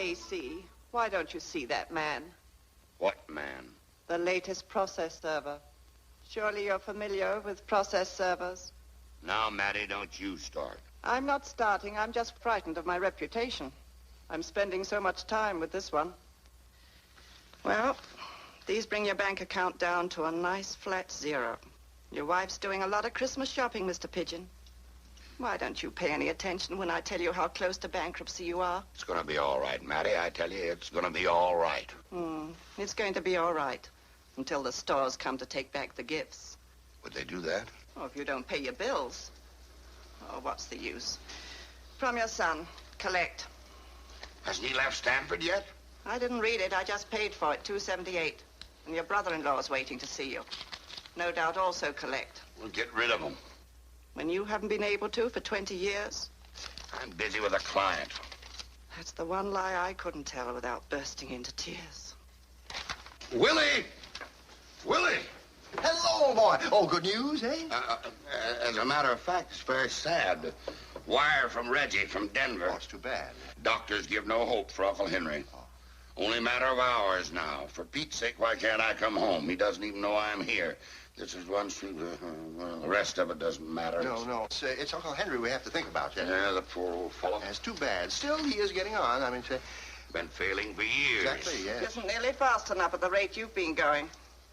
AC. Why don't you see that man? What man? The latest process server. Surely you're familiar with process servers. Now, Mattie, don't you start. I'm not starting. I'm just frightened of my reputation. I'm spending so much time with this one. Well, these bring your bank account down to a nice flat zero. Your wife's doing a lot of Christmas shopping, Mr. Pigeon. Why don't you pay any attention when I tell you how close to bankruptcy you are? It's going to be all right, Mattie. I tell you, it's going to be all right. It's going to be all right until the stores come to take back the gifts. Would they do that? Oh, if you don't pay your bills. Oh, what's the use? From your son, collect. Hasn't he left Stanford yet? I didn't read it. I just paid for it, $2.78. And your brother-in-law's waiting to see you. No doubt also collect. We'll get rid of him. When you haven't been able to for 20 years? I'm busy with a client. That's the one lie I couldn't tell without bursting into tears. Willie! Willie! Hello, boy. Oh, good news, eh? As a matter of fact, it's very sad. Wire from Reggie from Denver. Oh, it's too bad. Doctors give no hope for Uncle Henry. Only a matter of hours now. For Pete's sake, why can't I come home? He doesn't even know I'm here. This is one street. Well, the rest of it doesn't matter. No. It's Uncle Henry we have to think about, yeah. Yeah, the poor old fellow. That's too bad. Still, he is getting on. I mean, say... Been failing for years. Exactly, yeah. It isn't nearly fast enough at the rate you've been going.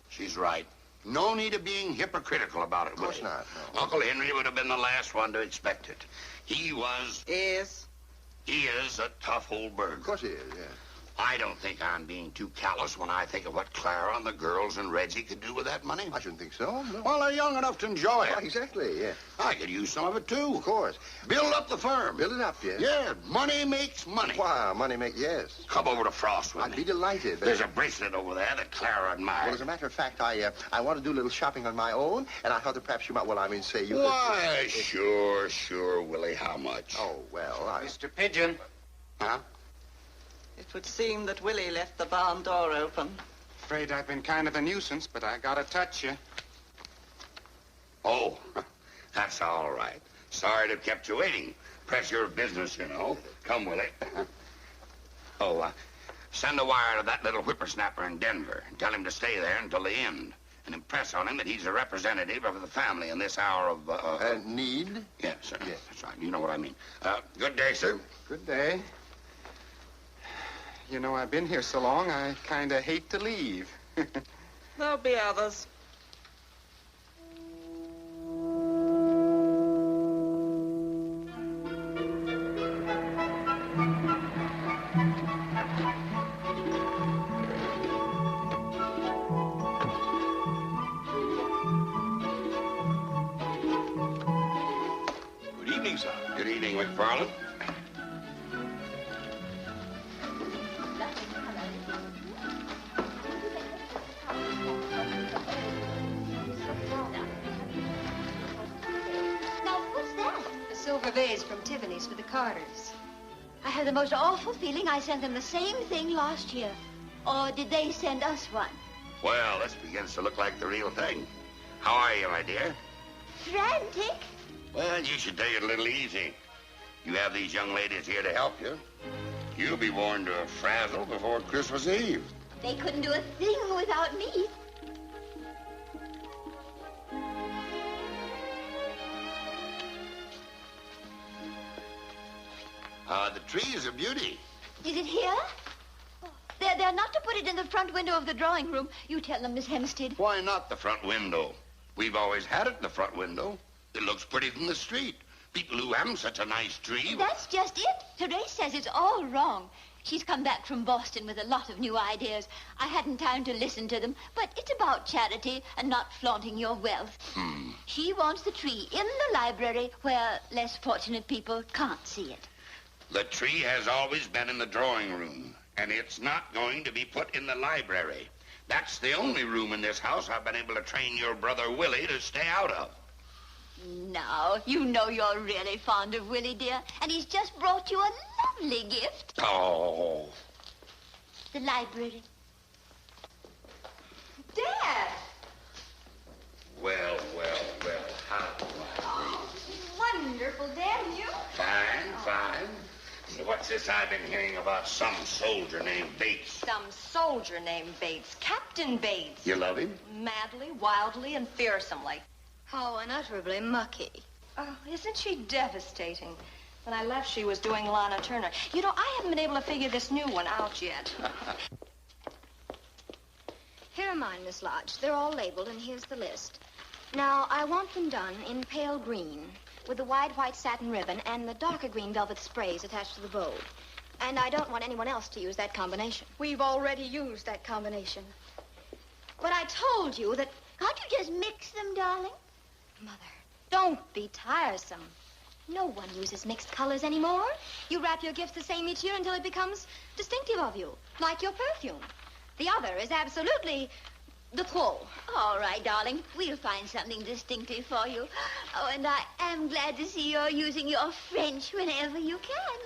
She's right. No need of being hypocritical about it, Of course not, no. Uncle Henry would have been the last one to expect it. He is a tough old bird. Of course he is, yeah. I don't think I'm being too callous when I think of what Clara and the girls and Reggie could do with that money. I shouldn't think so, no. Well, they're young enough to enjoy it. Oh, exactly, yeah. I could use some of it, too. Of course. Build up the firm. Build it up, yeah. Yeah, money makes money. Wow, money make, yes. Come over to Frost with I'd me. be delighted. There's a bracelet over there that Clara admires. Well, as a matter of fact, I want to do a little shopping on my own, and I thought that perhaps you might, say you Why, sure, Willie. How much? Oh, well, Mr. Pigeon. Huh? It would seem that Willie left the barn door open. Afraid I've been kind of a nuisance, but I gotta touch you. Oh, that's all right. Sorry to have kept you waiting. Pressure of business, you know. Come, Willie. Send a wire to that little whippersnapper in Denver and tell him to stay there until the end. And impress on him that he's a representative of the family in this hour of, need? Yes, sir. Yes. That's right. You know what I mean. Good day, sir. Good day. You know, I've been here so long, I kind of hate to leave. There'll be others. Good evening, sir. Good evening, McFarland. Silver vase from Tiffany's for the Carters. I had the most awful feeling I sent them the same thing last year. Or did they send us one? Well, this begins to look like the real thing. How are you, my dear? Frantic? Well, you should take it a little easy. You have these young ladies here to help you. You'll be worn to a frazzle before Christmas Eve. They couldn't do a thing without me. The tree is a beauty. Is it here? Oh, they're not to put it in the front window of the drawing room. You tell them, Miss Hempstead. Why not the front window? We've always had it in the front window. It looks pretty from the street. People who haven't such a nice tree... That's just it. Therese says it's all wrong. She's come back from Boston with a lot of new ideas. I hadn't time to listen to them, but it's about charity and not flaunting your wealth. She wants the tree in the library where less fortunate people can't see it. The tree has always been in the drawing room, and it's not going to be put in the library. That's the only room in this house I've been able to train your brother Willie to stay out of. Now, you know you're really fond of Willie, dear, and he's just brought you a lovely gift. Oh. The library. Dad! Well, how? Oh, wonderful, Dad, and you? Fine. So what's this I've been hearing about some soldier named Bates? Some soldier named Bates. Captain Bates. You love him? Madly, wildly, and fearsomely. How unutterably mucky. Oh, isn't she devastating? When I left, she was doing Lana Turner. You know, I haven't been able to figure this new one out yet. Here are mine, Miss Lodge. They're all labeled, and here's the list. Now, I want them done in pale green, with the wide white satin ribbon and the darker green velvet sprays attached to the bow. And I don't want anyone else to use that combination. We've already used that combination. But I told you that... Can't you just mix them, darling? Mother, don't be tiresome. No one uses mixed colors anymore. You wrap your gifts the same each year until it becomes distinctive of you, like your perfume. The other is absolutely de trop. All right, darling. We'll find something distinctive for you. Oh, and I am glad to see you're using your French whenever you can.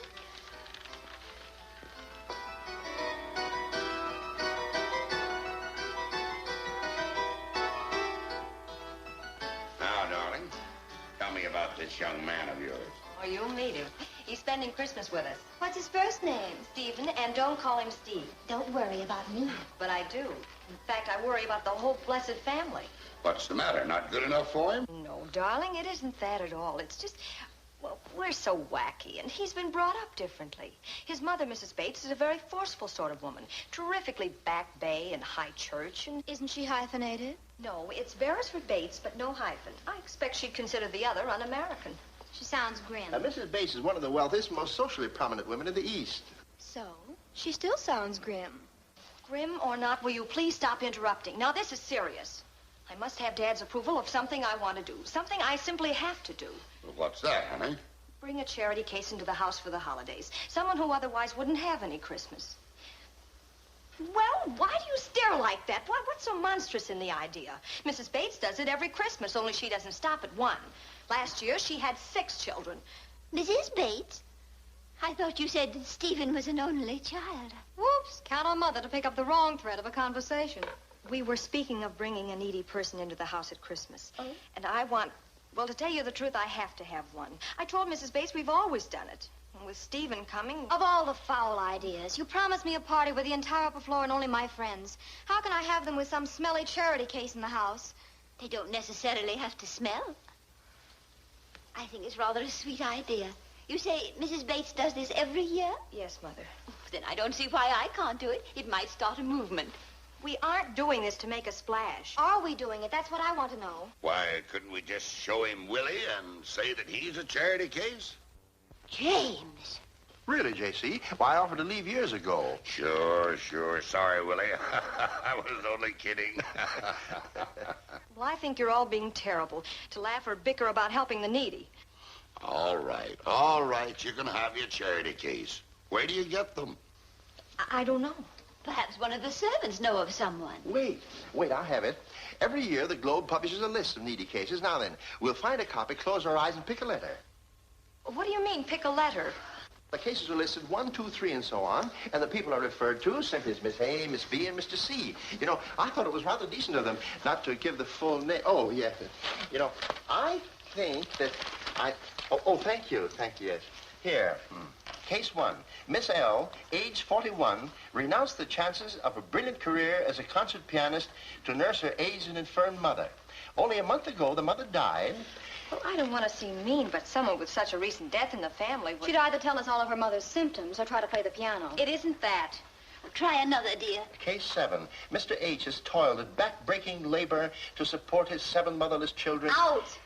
Now, darling, tell me about this young man of yours. Oh, you'll meet him. He's spending Christmas with us. What's his first name? Stephen, and don't call him Steve. Don't worry about me. But I do. In fact, I worry about the whole blessed family. What's the matter? Not good enough for him? No, darling, it isn't that at all. It's just, well, we're so wacky, and he's been brought up differently. His mother, Mrs. Bates, is a very forceful sort of woman. Terrifically back bay and high church, and... Isn't she hyphenated? No, it's Beresford Bates, but no hyphen. I expect she'd consider the other un-American. She sounds grim. Mrs. Bates is one of the wealthiest, most socially prominent women in the East. So? She still sounds grim. Grim or not, will you please stop interrupting? Now, this is serious. I must have Dad's approval of something I want to do. Something I simply have to do. Well, what's that, honey? Bring a charity case into the house for the holidays. Someone who otherwise wouldn't have any Christmas. Well, why do you stare like that? What's so monstrous in the idea? Mrs. Bates does it every Christmas, only she doesn't stop at one. Last year, she had 6 children. Mrs. Bates? I thought you said Stephen was an only child. Whoops. Count on Mother to pick up the wrong thread of a conversation. We were speaking of bringing a needy person into the house at Christmas. Oh? And I want... Well, to tell you the truth, I have to have one. I told Mrs. Bates we've always done it. And with Stephen coming... Of all the foul ideas, you promised me a party with the entire upper floor and only my friends. How can I have them with some smelly charity case in the house? They don't necessarily have to smell. I think it's rather a sweet idea. You say Mrs. Bates does this every year? Yes, Mother. Then I don't see why I can't do it. It might start a movement. We aren't doing this to make a splash. Are we doing it? That's what I want to know. Why, couldn't we just show him Willie and say that he's a charity case? James. Really, J.C.? Why, I offered to leave years ago. Sure. Sorry, Willie. I was only kidding. Well, I think you're all being terrible to laugh or bicker about helping the needy. All right. You can have your charity case. Where do you get them? I don't know. Perhaps one of the servants know of someone. Wait, I have it. Every year, the Globe publishes a list of needy cases. Now then, we'll find a copy, close our eyes, and pick a letter. What do you mean, pick a letter? The cases are listed 1, 2, 3, and so on, and the people are referred to simply as Miss A, Miss B, and Mr. C. You know, I thought it was rather decent of them not to give the full name. Oh, yes. You know, I think that thank you, yes. Here, case 1. Miss L, age 41, renounced the chances of a brilliant career as a concert pianist to nurse her aged and infirm mother. Only a month ago, the mother died. Well, I don't want to seem mean, but someone with such a recent death in the family would... She'd either tell us all of her mother's symptoms or try to play the piano. It isn't that. Try another, dear. Case 7. Mr. H has toiled at back-breaking labor to support his 7 motherless children. Out!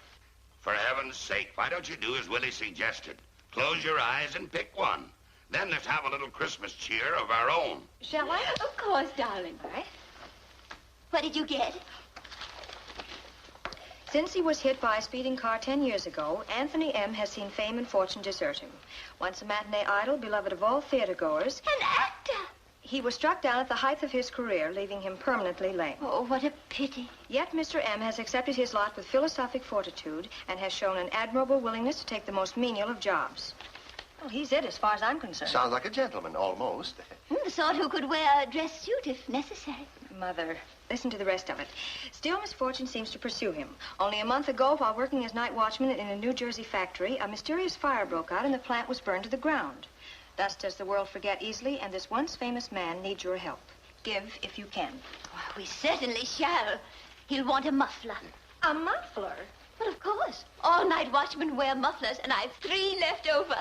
For heaven's sake, why don't you do as Willie suggested? Close your eyes and pick one. Then let's have a little Christmas cheer of our own. Shall I? Of course, darling. All right. What did you get? Since he was hit by a speeding car 10 years ago, Anthony M. has seen fame and fortune desert him. Once a matinee idol, beloved of all theatergoers, An actor! he was struck down at the height of his career, leaving him permanently lame. Oh, what a pity. Yet Mr. M. has accepted his lot with philosophic fortitude and has shown an admirable willingness to take the most menial of jobs. Well, he's it as far as I'm concerned. Sounds like a gentleman, almost. The sort who could wear a dress suit if necessary. Mother, listen to the rest of it. Still, misfortune seems to pursue him. Only a month ago, while working as night watchman in a New Jersey factory, a mysterious fire broke out and the plant was burned to the ground. Thus does the world forget easily, and this once famous man needs your help. Give if you can. Oh, we certainly shall. He'll want a muffler. A muffler? Well, of course. All night watchmen wear mufflers, and I've 3 left over.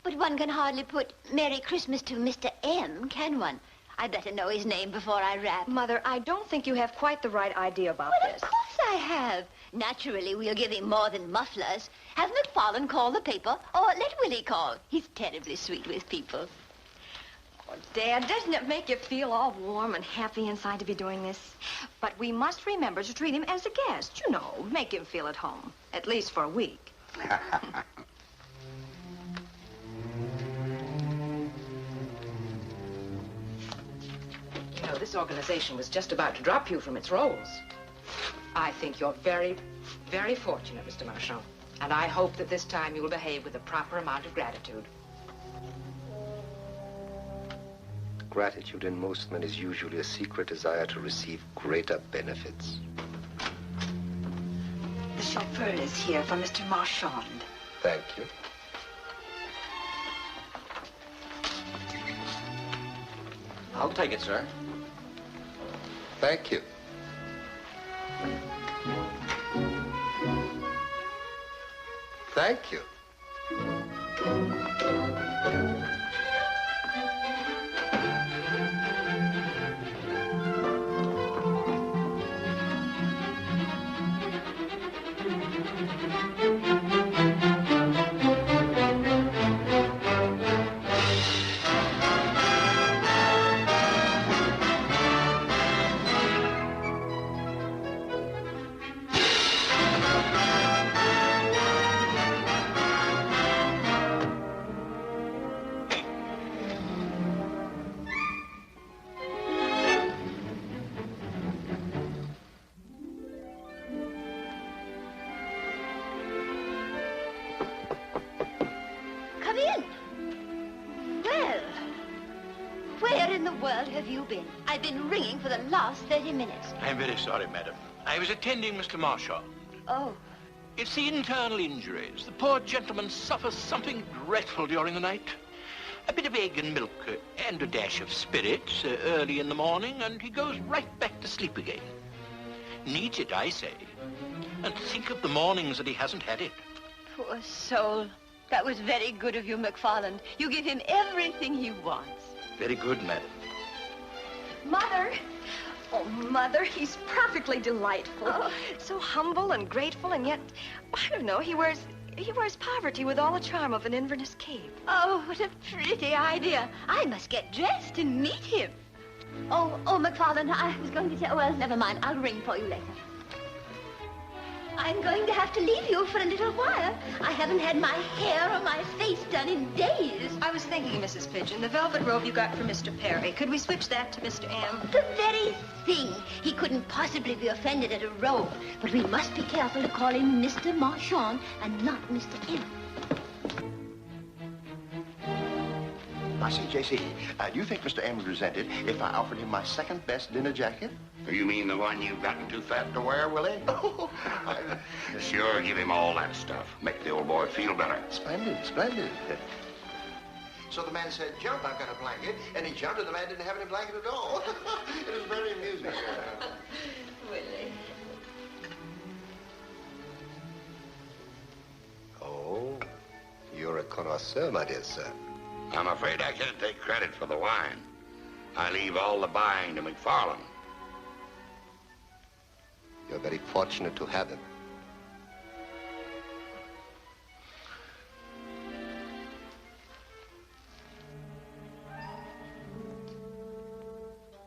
But one can hardly put Merry Christmas to Mr. M, can one? I'd better know his name before I rap. Mother, I don't think you have quite the right idea about Well, this. of course I have. Naturally, we'll give him more than mufflers. Have McFarlane call the paper, or let Willie call. He's terribly sweet with people. Oh, Dad, doesn't it make you feel all warm and happy inside to be doing this? But we must remember to treat him as a guest, you know. Make him feel at home, at least for a week. You know, this organization was just about to drop you from its roles. I think you're very, very fortunate, Mr. Marchand. And I hope that this time you will behave with the proper amount of gratitude. Gratitude in most men is usually a secret desire to receive greater benefits. The chauffeur is here for Mr. Marchand. Thank you. I'll take it, sir. Thank you. Thank you. Come in. Well, where in the world have you been? I've been ringing for the last 30 minutes. I'm very sorry, madam. I was attending Mr. Marchand. Oh, It's the internal injuries. The poor gentleman suffers something dreadful during the night. A bit of egg and milk and a dash of spirits early in the morning, and he goes right back to sleep again. Needs it, I say. And think of the mornings that he hasn't had it. poor soul. That was very good of you, McFarland. You give him everything he wants. Very good, madam. Mother! Oh, Mother, he's perfectly delightful. Oh. So humble and grateful, and yet, I don't know, he wears poverty with all the charm of an Inverness cape. Oh, what a pretty idea. I must get dressed and meet him. Oh, McFarland, I was going to tell... Well, never mind. I'll ring for you later. I'm going to have to leave you for a little while. I haven't had my hair or my face done in days. I was thinking, Mrs. Pigeon, the velvet robe you got for Mr. Perry, could we switch that to Mr. M? The very thing. He couldn't possibly be offended at a robe. But we must be careful to call him Mr. Marchand and not Mr. M. I say, J.C., do you think Mr. M would resent it if I offered him my second best dinner jacket? You mean the one you've gotten too fat to wear, Willie? Oh, Sure, give him all that stuff. Make the old boy feel better. Splendid, splendid. So the man said, jump, I've got a blanket. And he jumped, and the man didn't have any blanket at all. It was very amusing. Willie. Oh, you're a connoisseur, my dear sir. I'm afraid I can't take credit for the wine. I leave all the buying to McFarlane. You're very fortunate to have him.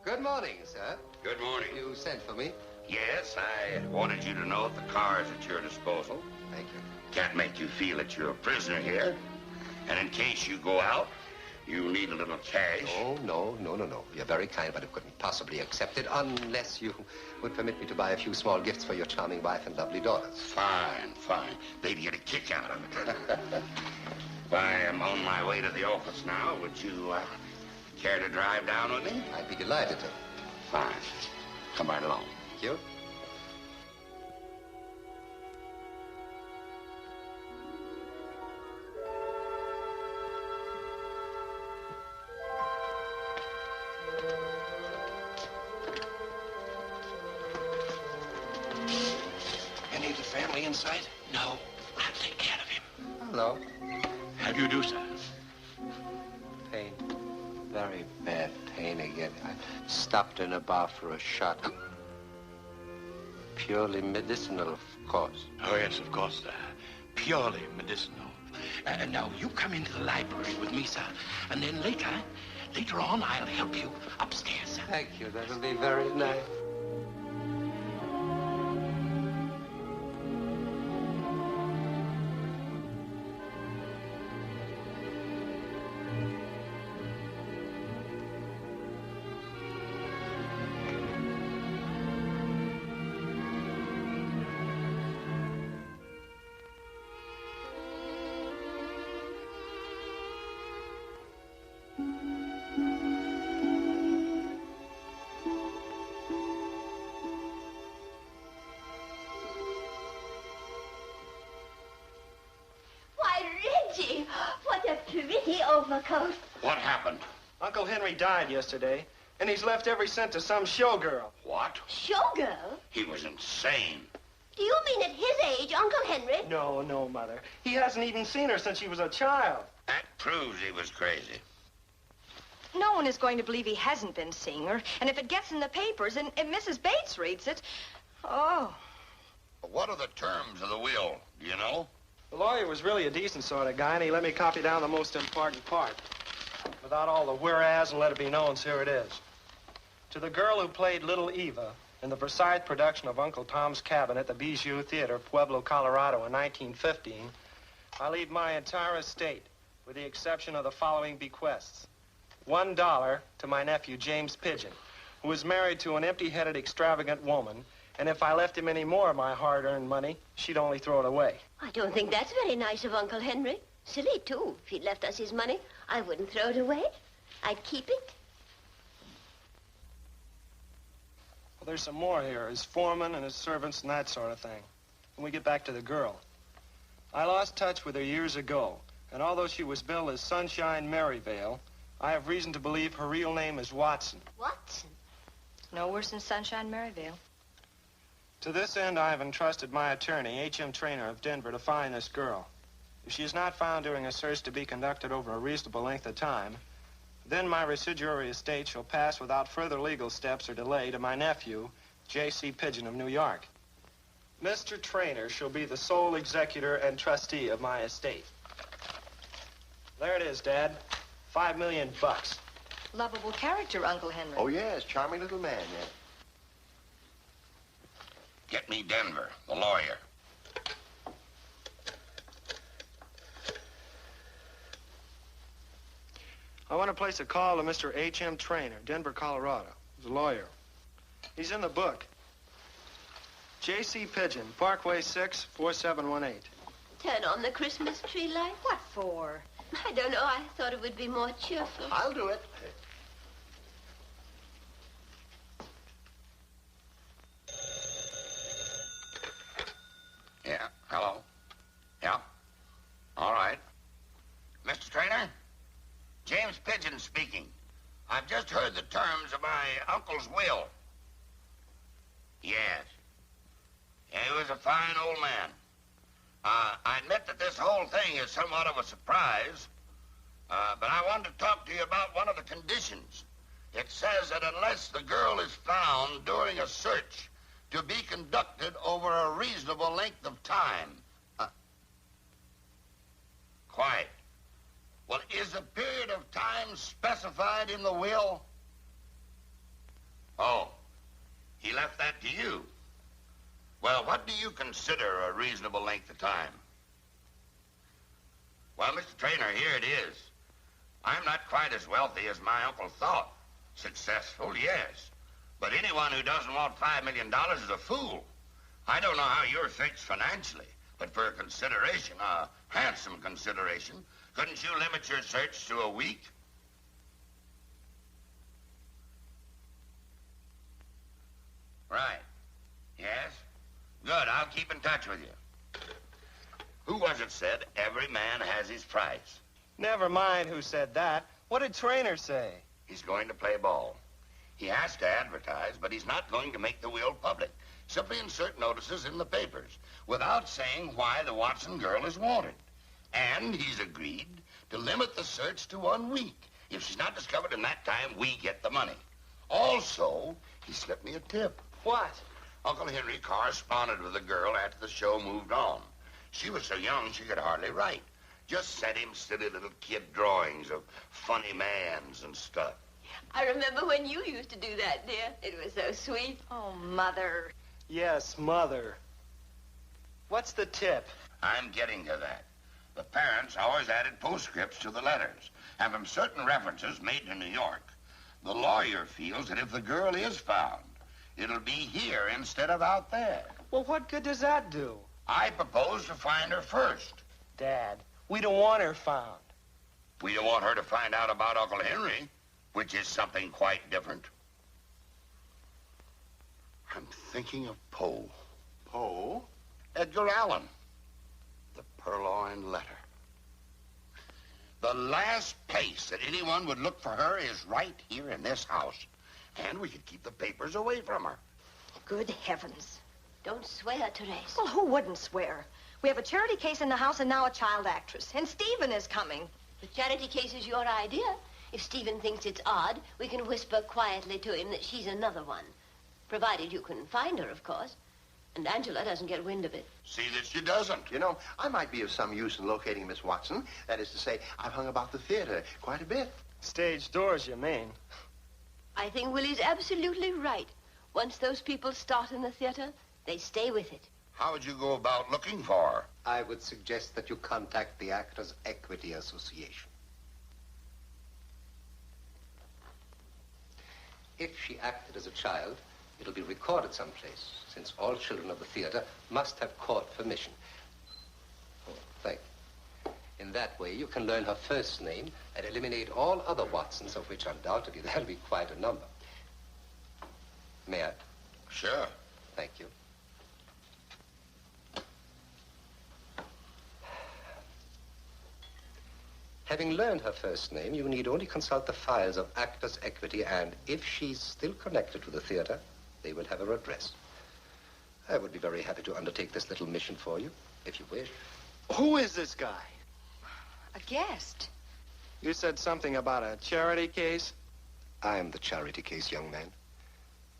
Good morning, sir. Good morning. You sent for me? Yes, I wanted you to know that the car is at your disposal. Thank you. Can't make you feel that you're a prisoner here. And in case you go out, you need a little cash. Oh, no. You're very kind, but I couldn't possibly accept it unless you would permit me to buy a few small gifts for your charming wife and lovely daughters. Fine. They'd get a kick out of it. If I am on my way to the office now, would you care to drive down with me? I'd be delighted to. Fine. Come right along. Thank you. sight? No. I'll take care of him. Hello. How do you do, sir? Pain. Very bad pain again. I stopped in a bar for a shot. Purely medicinal, of course. Oh, yes, of course, sir. Purely medicinal. Now, you come into the library with me, sir, and then later on, I'll help you upstairs, sir. Thank you. That'll be very nice. Overcoat. What happened? Uncle Henry died yesterday, and he's left every cent to some showgirl. What? Showgirl? He was insane. Do you mean at his age, Uncle Henry? No, Mother. He hasn't even seen her since she was a child. That proves he was crazy. No one is going to believe he hasn't been seeing her. And if it gets in the papers and Mrs. Bates reads it, oh. What are the terms of the will? Do you know? The lawyer was really a decent sort of guy, and he let me copy down the most important part. Without all the whereas and let it be known, here it is. To the girl who played Little Eva in the Versailles production of Uncle Tom's Cabin at the Bijou Theater, Pueblo, Colorado in 1915, I leave my entire estate, with the exception of the following bequests. $1 to my nephew, James Pigeon, who was married to an empty-headed, extravagant woman, and if I left him any more of my hard-earned money, she'd only throw it away. I don't think that's very nice of Uncle Henry. Silly, too. If he'd left us his money, I wouldn't throw it away. I'd keep it. Well, there's some more here. His foreman and his servants and that sort of thing. When we get back to the girl. I lost touch with her years ago, and although she was billed as Sunshine Maryvale, I have reason to believe her real name is Watson. Watson? No worse than Sunshine Maryvale. To this end, I have entrusted my attorney, H.M. Trainer of Denver, to find this girl. If she is not found during a search to be conducted over a reasonable length of time, then my residuary estate shall pass without further legal steps or delay to my nephew, J.C. Pigeon of New York. Mr. Trainer shall be the sole executor and trustee of my estate. There it is, Dad. $5 million. Lovable character, Uncle Henry. Oh, yes. Charming little man, yeah. Get me Denver, the lawyer. I want to place a call to Mr. H.M. Trainer, Denver, Colorado. He's a lawyer. He's in the book. J.C. Pigeon, Parkway 6, 4718. Turn on the Christmas tree light? What for? I don't know. I thought it would be more cheerful. I'll do it. Yeah, hello? Yeah? All right. Mr. Trainer? James Pigeon speaking. I've just heard the terms of my uncle's will. Yes. Yeah, he was a fine old man. I admit that this whole thing is somewhat of a surprise, but I wanted to talk to you about one of the conditions. It says that unless the girl is found during a search to be conducted over a reasonable length of time. Quiet. Well, is the period of time specified in the will? Oh, he left that to you. Well, what do you consider a reasonable length of time? Well, Mr. Trainer, here it is. I'm not quite as wealthy as my uncle thought. Successful, yes. But anyone who doesn't want $5 million is a fool. I don't know how you're fixed financially, but for a consideration, a handsome consideration, couldn't you limit your search to a week? Right. Yes? Good, I'll keep in touch with you. Who was it said every man has his price? Never mind who said that. What did Trainer say? He's going to play ball. He has to advertise, but he's not going to make the will public. Simply insert notices in the papers without saying why the Watson girl is wanted. And he's agreed to limit the search to 1 week. If she's not discovered in that time, we get the money. Also, he slipped me a tip. What? Uncle Henry corresponded with the girl after the show moved on. She was so young she could hardly write. Just sent him silly little kid drawings of funny mans and stuff. I remember when you used to do that, dear. It was so sweet. Oh, Mother. Yes, Mother. What's the tip? I'm getting to that. The parents always added postscripts to the letters, and from certain references made to New York, the lawyer feels that if the girl is found, it'll be here instead of out there. Well, what good does that do? I propose to find her first. Dad, we don't want her found. We don't want her to find out about Uncle Henry, which is something quite different. I'm thinking of Poe. Poe? Edgar Allan. The Purloined Letter. The last place that anyone would look for her is right here in this house. And we could keep the papers away from her. Good heavens. Don't swear, Therese. Well, who wouldn't swear? We have a charity case in the house and now a child actress. And Stephen is coming. The charity case is your idea. If Stephen thinks it's odd, we can whisper quietly to him that she's another one. Provided you can find her, of course. And Angela doesn't get wind of it. See that she doesn't. You know, I might be of some use in locating Miss Watson. That is to say, I've hung about the theater quite a bit. Stage doors, you mean? I think Willie's absolutely right. Once those people start in the theater, they stay with it. How would you go about looking for her? I would suggest that you contact the Actors' Equity Association. If she acted as a child, it'll be recorded someplace, since all children of the theater must have court permission. Oh, thank you. In that way, you can learn her first name and eliminate all other Watsons, of which undoubtedly there'll be quite a number. May I? Sure. Thank you. Having learned her first name, you need only consult the files of Actors' Equity, and if she's still connected to the theater, they will have her address. I would be very happy to undertake this little mission for you, if you wish. Who is this guy? A guest. You said something about a charity case? I am the charity case, young man.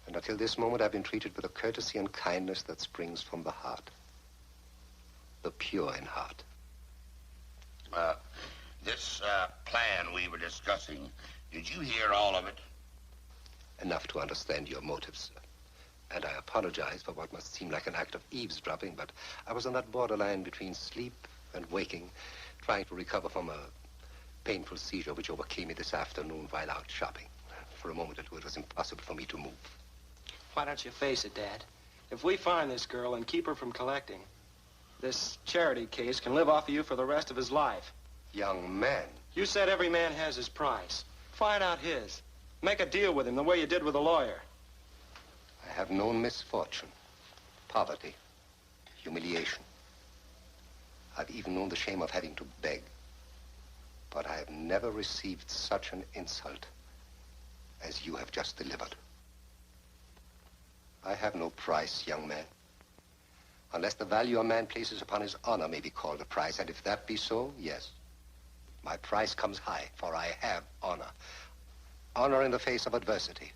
And until this moment, I've been treated with a courtesy and kindness that springs from the heart. The pure in heart. This plan we were discussing, did you hear all of it? Enough to understand your motives, sir. And I apologize for what must seem like an act of eavesdropping, but I was on that borderline between sleep and waking, trying to recover from a painful seizure which overcame me this afternoon while out shopping. For a moment or two, it was impossible for me to move. Why don't you face it, Dad? If we find this girl and keep her from collecting, this charity case can live off of you for the rest of his life. Young man. You said every man has his price. Find out his. Make a deal with him the way you did with the lawyer. I have known misfortune, poverty, humiliation. I've even known the shame of having to beg. But I have never received such an insult as you have just delivered. I have no price, young man. Unless the value a man places upon his honor may be called a price, and if that be so, yes. My price comes high, for I have honor. Honor in the face of adversity.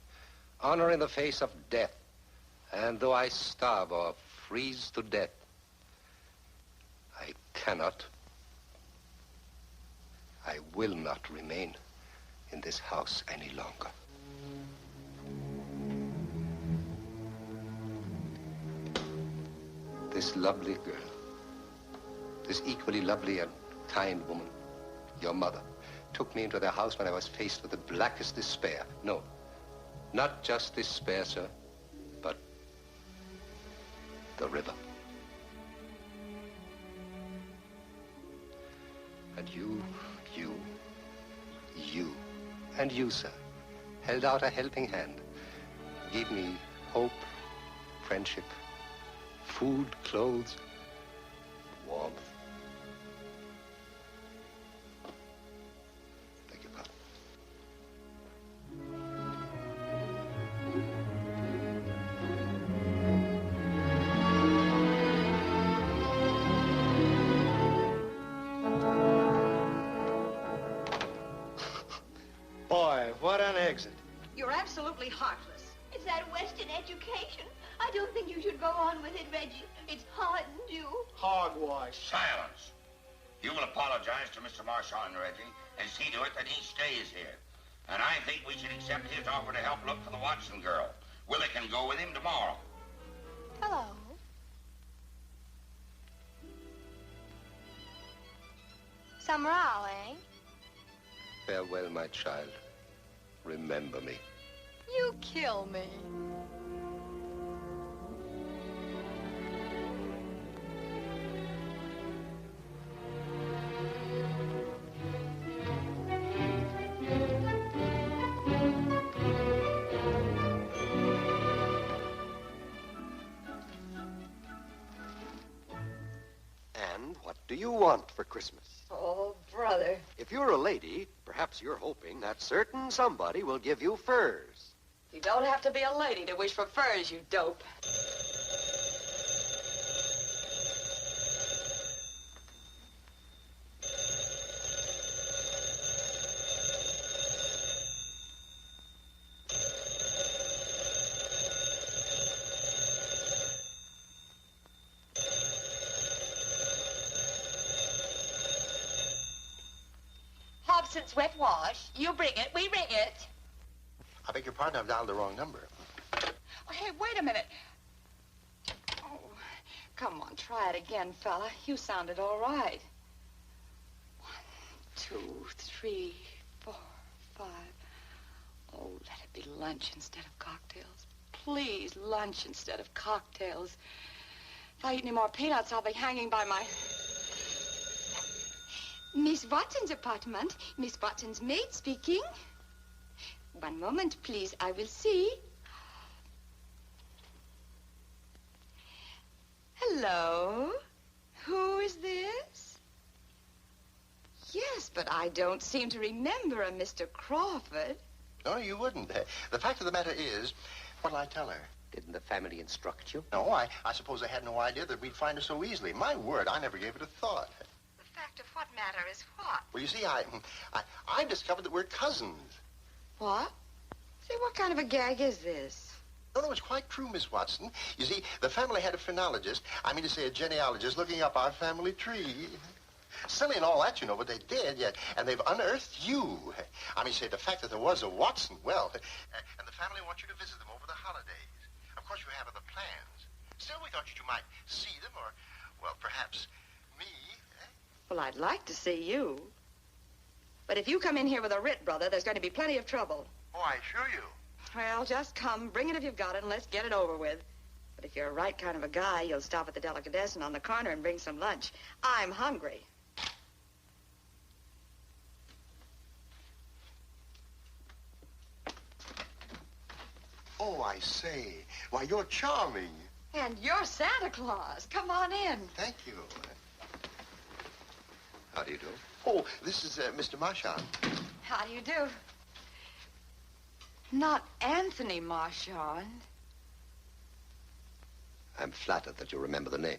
Honor in the face of death. And though I starve or freeze to death, I cannot, I will not remain in this house any longer. This lovely girl, this equally lovely and kind woman, your mother, took me into their house when I was faced with the blackest despair. No, not just despair, sir, but the river. And you, and you, sir, held out a helping hand, gave me hope, friendship, food, clothes, warmth. Beg your pardon. Boy, what an exit. You're absolutely heartless. It's that Western education. I don't think you should go on with it, Reggie. It's hardened you. Hogwash. Silence. You will apologize to Mr. Marchand, Reggie, and see to it that he stays here. And I think we should accept his offer to help look for the Watson girl. Willie can go with him tomorrow. Hello. Summer owl, eh? Farewell, my child. Remember me. You kill me. And what do you want for Christmas? Oh, brother. If you're a lady, perhaps you're hoping that certain somebody will give you furs. You don't have to be a lady to wish for furs, you dope. Hobson's wet wash. You bring it, we ring it. I beg your pardon, I've dialed the wrong number. Oh, hey, wait a minute. Oh, come on, try it again, fella. You sounded all right. 1, 2, 3, 4, 5. Oh, let it be lunch instead of cocktails. Please, lunch instead of cocktails. If I eat any more peanuts, I'll be hanging by my... Miss Watson's apartment. Miss Watson's maid speaking. One moment, please. I will see. Hello. Who is this? Yes, but I don't seem to remember a Mr. Crawford. No, you wouldn't. The fact of the matter is, what'll I tell her? Didn't the family instruct you? No, I suppose I had no idea that we'd find her so easily. My word, I never gave it a thought. The fact of what matter is what? Well, you see, I discovered that we're cousins. What? Say, what kind of a gag is this? No, it's quite true, Miss Watson. You see, the family had a phrenologist, I mean to say a genealogist, looking up our family tree. Silly and all that, you know, but they did, yet, and they've unearthed you. I mean, say, the fact that there was a Watson, well, and the family wants you to visit them over the holidays. Of course, you have other plans. Still, we thought you might see them, or, well, perhaps me, eh? Well, I'd like to see you. But if you come in here with a writ, brother, there's going to be plenty of trouble. Oh, I assure you. Well, just come, bring it if you've got it, and let's get it over with. But if you're a right kind of a guy, you'll stop at the delicatessen on the corner and bring some lunch. I'm hungry. Oh, I say. Why, you're charming. And you're Santa Claus. Come on in. Thank you. How do you do? Oh, this is Mr. Marchand. How do you do? Not Anthony Marchand. I'm flattered that you remember the name.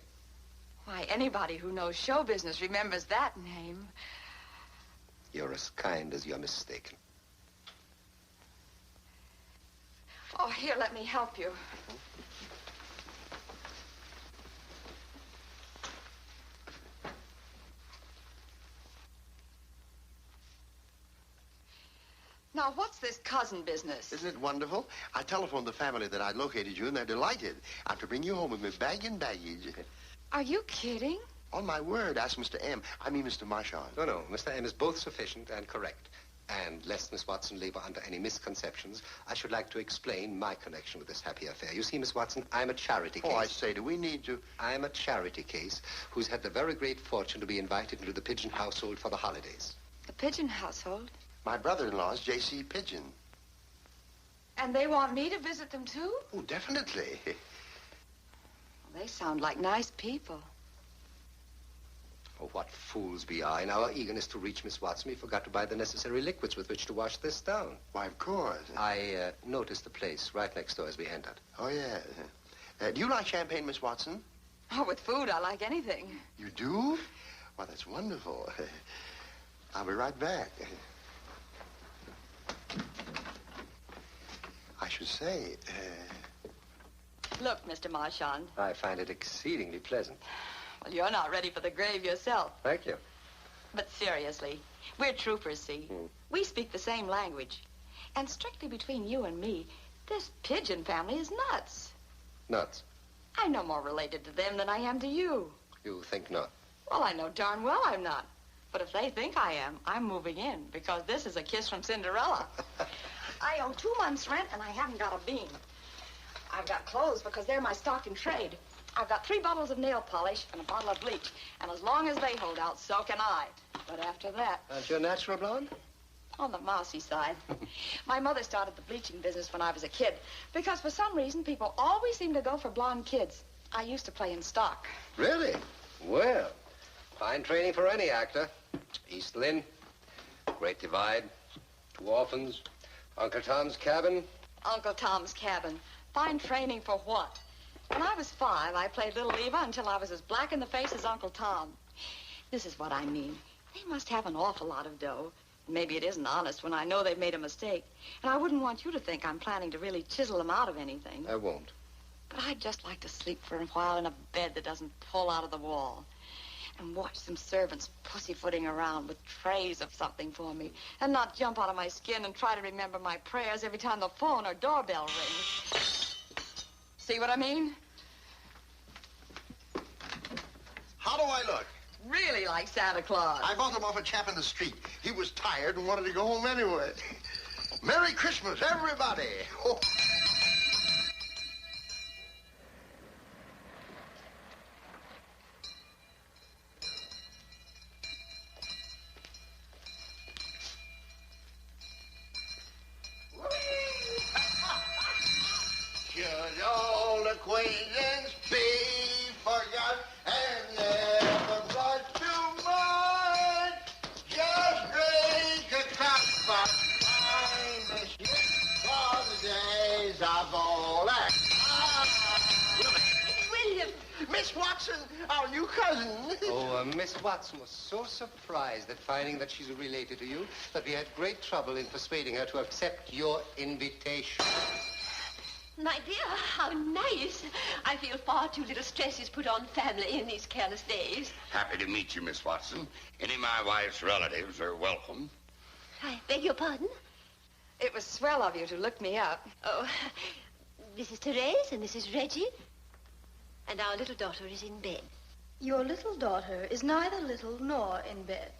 Why, anybody who knows show business remembers that name. You're as kind as you're mistaken. Oh, here, let me help you. Now, what's this cousin business? Isn't it wonderful? I telephoned the family that I'd located you, and they're delighted. I'm to bring you home with me, bag and baggage. Are you kidding? On my word, ask Mr. M. I mean Mr. Marchand. No. Mr. M is both sufficient and correct. And lest Miss Watson labor under any misconceptions, I should like to explain my connection with this happy affair. You see, Miss Watson, I'm a charity case. Oh, I say, do we need to? I'm a charity case who's had the very great fortune to be invited into the Pigeon household for the holidays. The Pigeon household? My brother-in-law's J.C. Pigeon. And they want me to visit them, too? Oh, definitely. Well, they sound like nice people. Oh, what fools we are. In our eagerness to reach Miss Watson, we forgot to buy the necessary liquids with which to wash this down. Why, of course. I noticed the place right next door as we entered. Oh, yeah. Do you like champagne, Miss Watson? Oh, with food, I like anything. You do? Well, that's wonderful. I'll be right back. say. Look, Mr. Marchand. I find it exceedingly pleasant. Well, you're not ready for the grave yourself. Thank you. But seriously, we're troopers, see? We speak the same language. And strictly between you and me, this Pigeon family is nuts. Nuts? I'm no more related to them than I am to you. You think not? Well, I know darn well I'm not. But if they think I am, I'm moving in, because this is a kiss from Cinderella. I owe 2 months' rent, and I haven't got a bean. I've got clothes because they're my stock in trade. I've got 3 bottles of nail polish and a bottle of bleach. And as long as they hold out, so can I. But after that... Aren't you a natural blonde? On the mousy side. My mother started the bleaching business when I was a kid, because for some reason, people always seem to go for blonde kids. I used to play in stock. Really? Well, fine training for any actor. East Lynne, Great Divide, 2 Orphans, Uncle Tom's Cabin. Uncle Tom's Cabin. Fine training for what? When I was 5, I played Little Eva until I was as black in the face as Uncle Tom. This is what I mean. They must have an awful lot of dough. Maybe it isn't honest when I know they've made a mistake. And I wouldn't want you to think I'm planning to really chisel them out of anything. I won't. But I'd just like to sleep for a while in a bed that doesn't pull out of the wall. And watch some servants pussyfooting around with trays of something for me. And not jump out of my skin and try to remember my prayers every time the phone or doorbell rings. See what I mean? How do I look? Really like Santa Claus. I bought them off a chap in the street. He was tired and wanted to go home anyway. Merry Christmas, everybody. Oh. Should old acquaintance be forgot and never brought to mind? Just drink a cup of wine this year for the days of old William! Miss Watson, our new cousin. Oh, Miss Watson was so surprised at finding that she's related to you that we had great trouble in persuading her to accept your invitation. My dear, how nice. I feel far too little stress is put on family in these careless days. Happy to meet you, Miss Watson. Any of my wife's relatives are welcome. I beg your pardon? It was swell of you to look me up. Oh, this is Therese and this is Reggie. And our little daughter is in bed. Your little daughter is neither little nor in bed.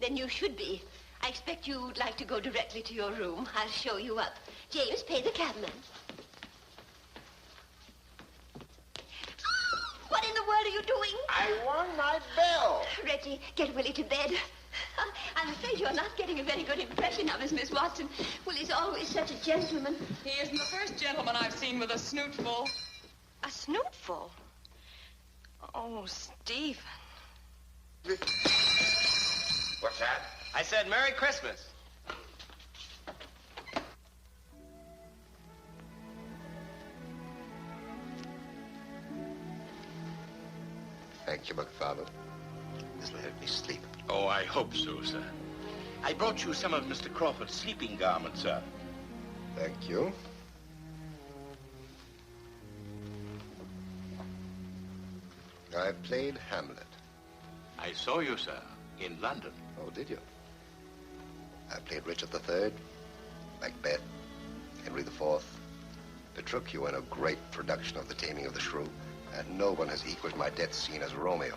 Then you should be. I expect you'd like to go directly to your room. I'll show you up. James, pay the cabman. What in the world are you doing? I won my bell. Reggie, get Willie to bed. I'm afraid you're not getting a very good impression of us, Miss Watson. Willie's always such a gentleman. He isn't the first gentleman I've seen with a snootful. A snootful? Oh, Stephen. What's that? I said Merry Christmas. Thank you, McFarland. This'll help me sleep. Oh, I hope so, sir. I brought you some of Mr. Crawford's sleeping garments, sir. Thank you. I played Hamlet. I saw you, sir, in London. Oh, did you? I played Richard III, Macbeth, Henry IV, Petruchio in a great production of The Taming of the Shrew, and no one has equaled my death scene as Romeo.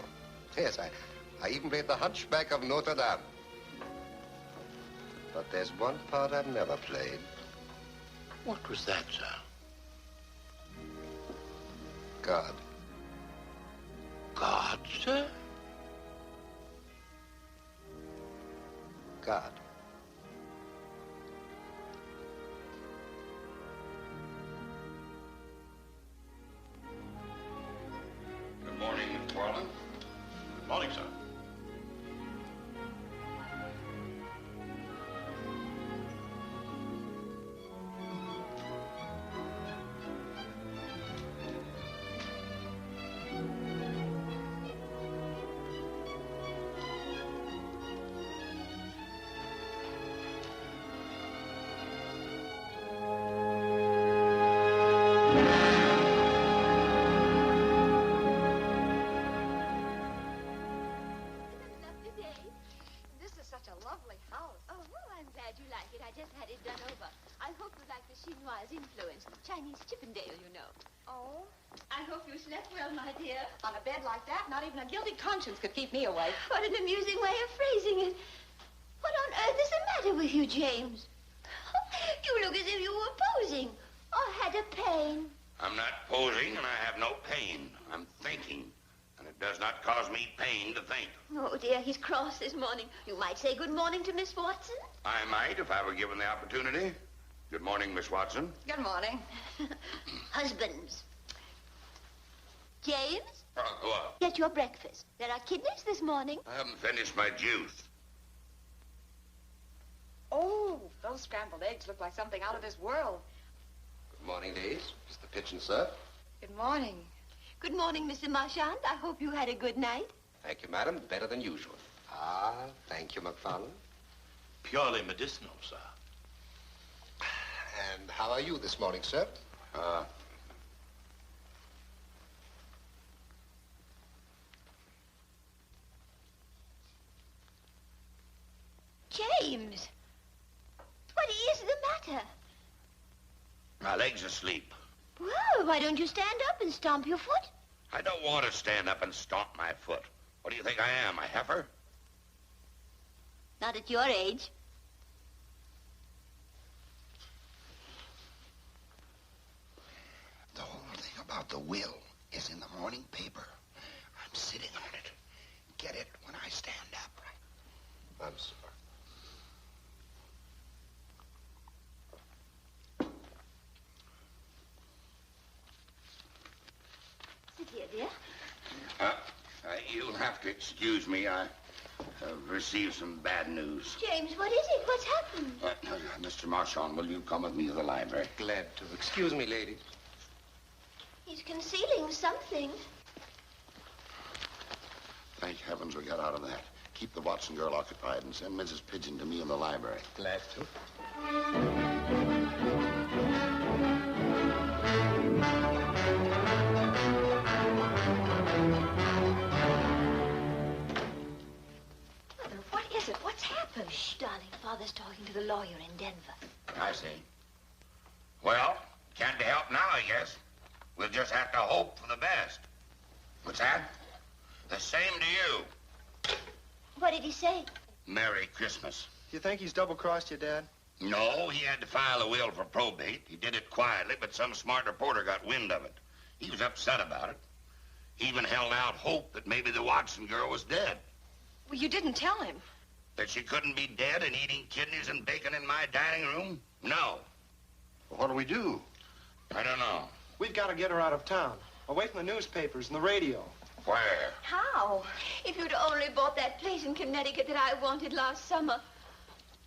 Yes, I even played the Hunchback of Notre Dame. But there's one part I've never played. What was that, sir? God. God, sir? God. Good morning, McFarland. Good morning, sir. had it done over. I hope you like the chinoise influence. Chinese Chippendale, you know. Oh? I hope you slept well, my dear. On a bed like that, not even a guilty conscience could keep me awake. What an amusing way of phrasing it. What on earth is the matter with you, James? You look as if you were posing or had a pain. I'm not posing, and I have no pain. I'm thinking, and it does not cause me pain to think. Oh, dear, he's cross this morning. You might say good morning to Miss Watson. I might if I were given the opportunity. Good morning, Miss Watson. Good morning. Husbands. James, What? get your breakfast. There are kidneys this morning. I haven't finished my juice. Oh, those scrambled eggs look like something out of this world. Good morning, ladies. Mr. Pigeon, sir. Good morning. Good morning, Mr. Marchand. I hope you had a good night. Thank you, madam. Better than usual. Ah, thank you, McFarland. Purely medicinal, sir. And how are you this morning, sir? James, what is the matter? My leg's asleep. Well, why don't you stand up and stomp your foot? I don't want to stand up and stomp my foot. What do you think I am, a heifer? Not at your age. The whole thing about the will is in the morning paper. I'm sitting on it. Get it when I stand up. I'm sorry. Sit here, dear. You'll have to excuse me. I have received some bad news. James, what is it? What's happened? Mr. Marchand, will you come with me to the library? Glad to. Excuse me, lady. He's concealing something. Thank heavens we got out of that. Keep the Watson girl occupied and send Mrs. Pigeon to me in the library. Glad to. Mother, what is it? What's happened? Shh, darling. Father's talking to the lawyer in Denver. I see. Well, can't be helped now, I guess. We'll just have to hope for the best. What's that? The same to you. What did he say? Merry Christmas. You think he's double-crossed you, Dad? No, he had to file a will for probate. He did it quietly, but some smart reporter got wind of it. He was upset about it. He even held out hope that maybe the Watson girl was dead. Well, you didn't tell him. That she couldn't be dead and eating kidneys and bacon in my dining room? No. Well, what do we do? I don't know. We've got to get her out of town, away from the newspapers and the radio. Where? How? If you'd only bought that place in Connecticut that I wanted last summer.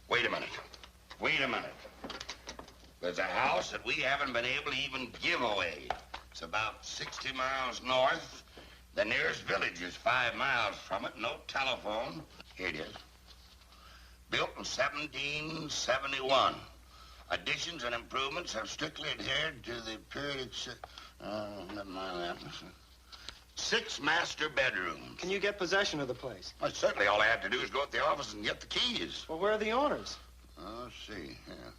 Wait a minute. Wait a minute. There's a house that we haven't been able to even give away. It's about 60 miles north. The nearest village is 5 miles from it. No telephone. Here it is. Built in 1771. Additions and improvements have strictly adhered to the period... never mind that. 6 master bedrooms. Can you get possession of the place? Well, certainly all I have to do is go to the office and get the keys. Well, where are the owners? Oh, let's see. Yeah.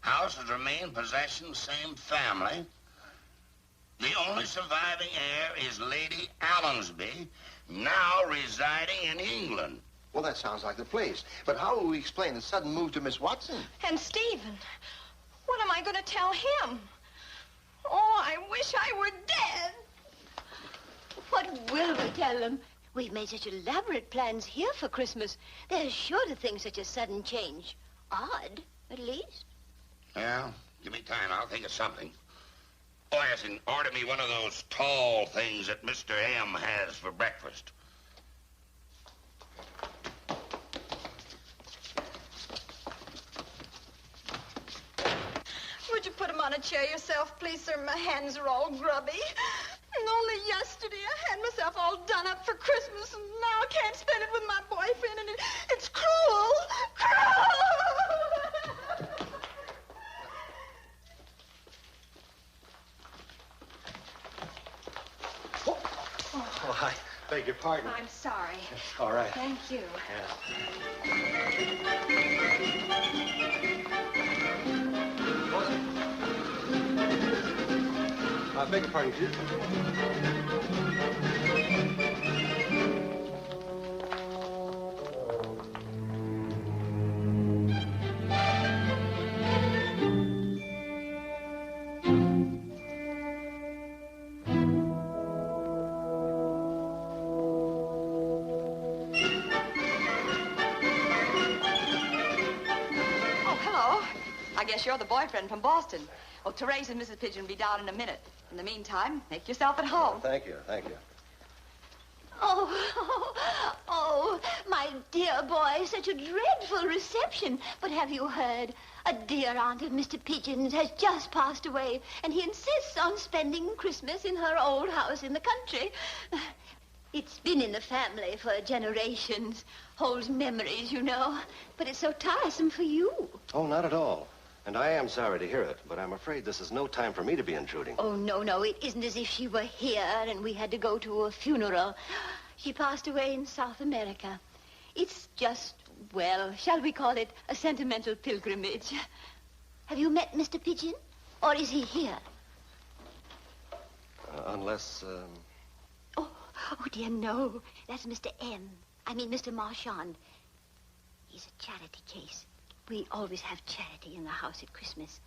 House has remained possession, same family. The only surviving heir is Lady Allensby, now residing in England. Well, that sounds like the place. But how will we explain the sudden move to Miss Watson? And Stephen, what am I going to tell him? Oh, I wish I were dead. What will we tell them? We've made such elaborate plans here for Christmas. They're sure to think such a sudden change odd, at least. Yeah, give me time. I'll think of something. Oh, yes, and order me one of those tall things that Mr. M has for breakfast. Would you put him on a chair yourself, please, sir? My hands are all grubby. And only yesterday I had myself all done up for Christmas, and now I can't spend it with my boyfriend, and it's cruel. Cruel! Oh, I beg your pardon. I'm sorry. All right. Thank you. Yeah. beg your pardon, dear. I guess you're the boyfriend from Boston. Well, Therese and Mrs. Pigeon will be down in a minute. In the meantime, make yourself at home. Thank you, thank you. Oh, my dear boy, such a dreadful reception. But have you heard? A dear aunt of Mr. Pigeon's has just passed away, and he insists on spending Christmas in her old house in the country. It's been in the family for generations. Holds memories, you know. But it's so tiresome for you. Oh, not at all. And I am sorry to hear it, but I'm afraid this is no time for me to be intruding. Oh, no, it isn't as if she were here and we had to go to a funeral. She passed away in South America. It's just, well, shall we call it a sentimental pilgrimage? Have you met Mr. Pigeon? Or is he here? Unless, Oh, dear, no. That's Mr. M. I mean, Mr. Marchand. He's a charity case. We always have charity in the house at Christmas.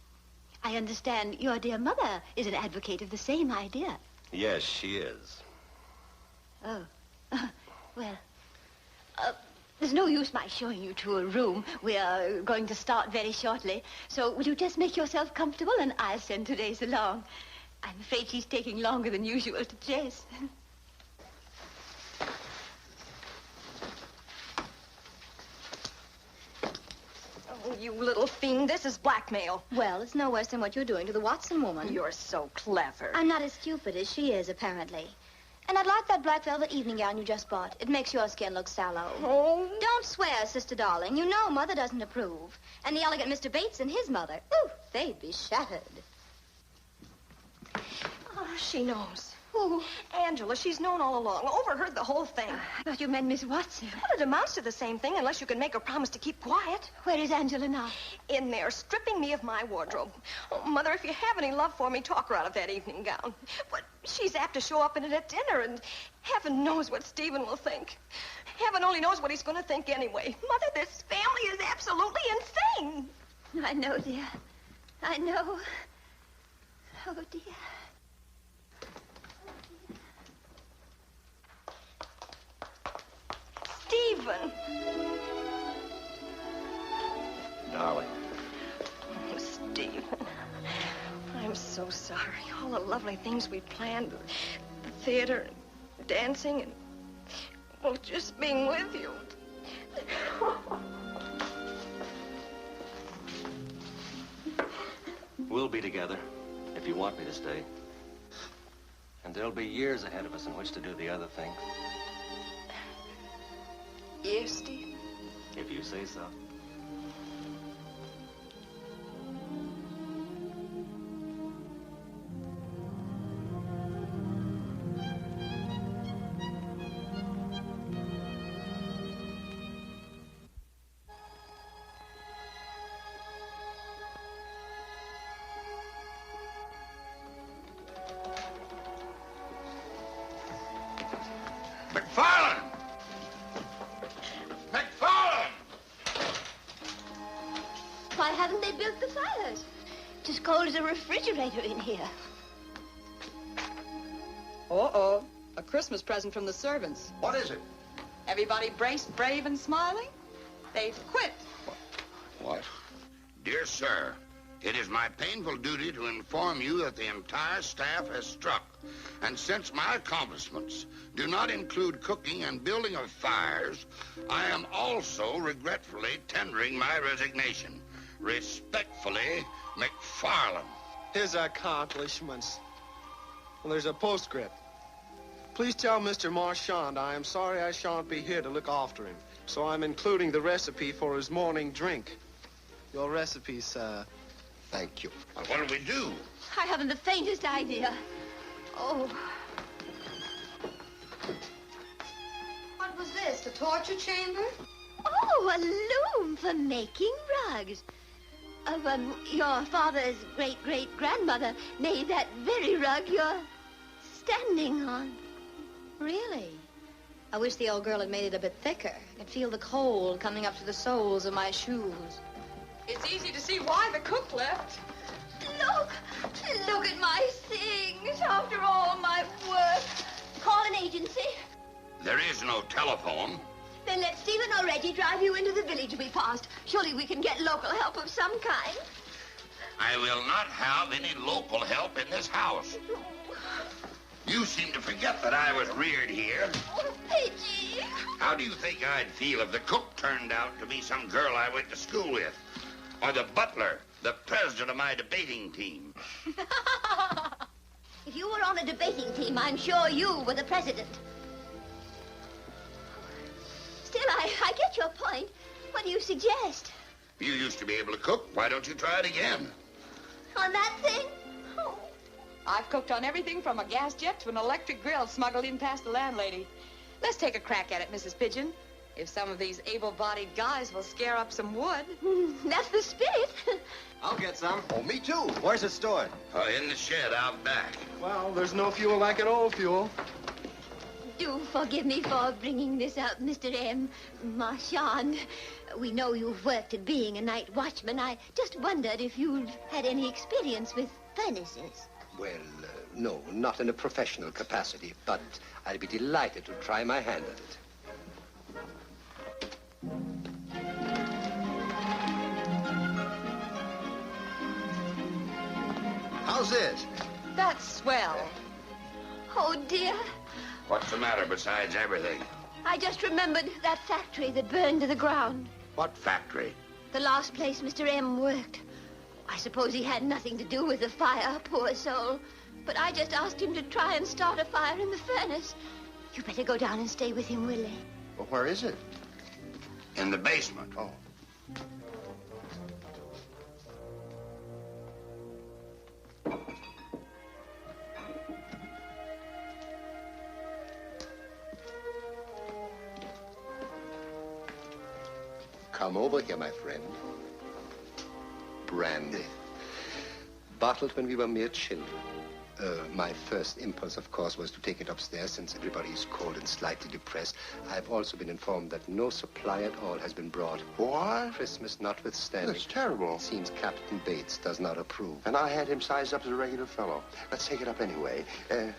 I understand your dear mother is an advocate of the same idea. Yes, she is. Oh. Well, there's no use my showing you to a room. We are going to start very shortly. So will you just make yourself comfortable and I'll send Therese along. I'm afraid she's taking longer than usual to dress. Oh, you little fiend, this is blackmail. Well, it's no worse than what you're doing to the Watson woman. You're so clever. I'm not as stupid as she is, apparently. And I'd like that black velvet evening gown you just bought. It makes your skin look sallow. Oh. Don't swear, Sister Darling. You know Mother doesn't approve. And the elegant Mr. Bates and his mother, ooh, they'd be shattered. Oh, she knows. Oh, Angela, she's known all along. Overheard the whole thing. I thought you meant Miss Watson. Well, it amounts to the same thing unless you can make her promise to keep quiet. Where is Angela now? In there, stripping me of my wardrobe. Oh, Mother, if you have any love for me, talk her out of that evening gown. But she's apt to show up in it at dinner, and heaven knows what Stephen will think. Heaven only knows what he's going to think anyway. Mother, this family is absolutely insane. I know, dear. I know. Oh, dear. Stephen. Darling. Oh, Stephen. I'm so sorry. All the lovely things we planned, the theater, dancing, and, well, just being with you. We'll be together, if you want me to stay. And there'll be years ahead of us in which to do the other things. Yes, Steve. If you say so. McFarland! McFarland! Why haven't they built the fires? It's as cold as a refrigerator in here. Uh-oh. A Christmas present from the servants. What is it? Everybody braced, brave, and smiling? They've quit. What? Dear sir, it is my painful duty to inform you that the entire staff has struck. And since my accomplishments do not include cooking and building of fires, I am also regretfully tendering my resignation. Respectfully, McFarland. His accomplishments. Well, there's a postscript. Please tell Mr. Marchand I am sorry I shan't be here to look after him. So I'm including the recipe for his morning drink. Your recipe, sir. Thank you. Well, what do we do? I haven't the faintest idea. Oh. What was this, the torture chamber? Oh, a loom for making rugs. your father's great-great-grandmother made that very rug you're standing on. Really? I wish the old girl had made it a bit thicker. I could feel the cold coming up to the soles of my shoes. It's easy to see why the cook left. Look at my things after all my work. Call an agency. There is no telephone. Then let Stephen or Reggie drive you into the village we passed. Surely we can get local help of some kind. I will not have any local help in this house. You seem to forget that I was reared here. Oh, Pidgey. How do you think I'd feel if the cook turned out to be some girl I went to school with? Or the butler, the president of my debating team? If you were on a debating team, I'm sure you were the president. Still, I get your point. What do you suggest? You used to be able to cook. Why don't you try it again? On that thing? Oh. I've cooked on everything from a gas jet to an electric grill smuggled in past the landlady. Let's take a crack at it, Mrs. Pigeon. If some of these able-bodied guys will scare up some wood. That's the spirit. I'll get some. Oh, me too. Where's it stored? In the shed out back. Well, there's no fuel like an old fuel. Do forgive me for bringing this up, Mr. M. Marchand. We know you've worked at being a night watchman. I just wondered if you'd had any experience with furnaces. Well, no, not in a professional capacity, but I'd be delighted to try my hand at it. How's this? That's swell. Oh, dear. What's the matter besides everything? I just remembered that factory that burned to the ground. What factory? The last place Mr. M worked. I suppose he had nothing to do with the fire, poor soul. But I just asked him to try and start a fire in the furnace. You better go down and stay with him, Willie. Well, where is it? In the basement. Oh. Come over here, my friend. Brandy. Bottled when we were mere children. My first impulse, of course, was to take it upstairs since everybody is cold and slightly depressed. I've also been informed that no supply at all has been brought. What? Christmas notwithstanding. That's terrible. It seems Captain Bates does not approve. And I had him sized up as a regular fellow. Let's take it up anyway.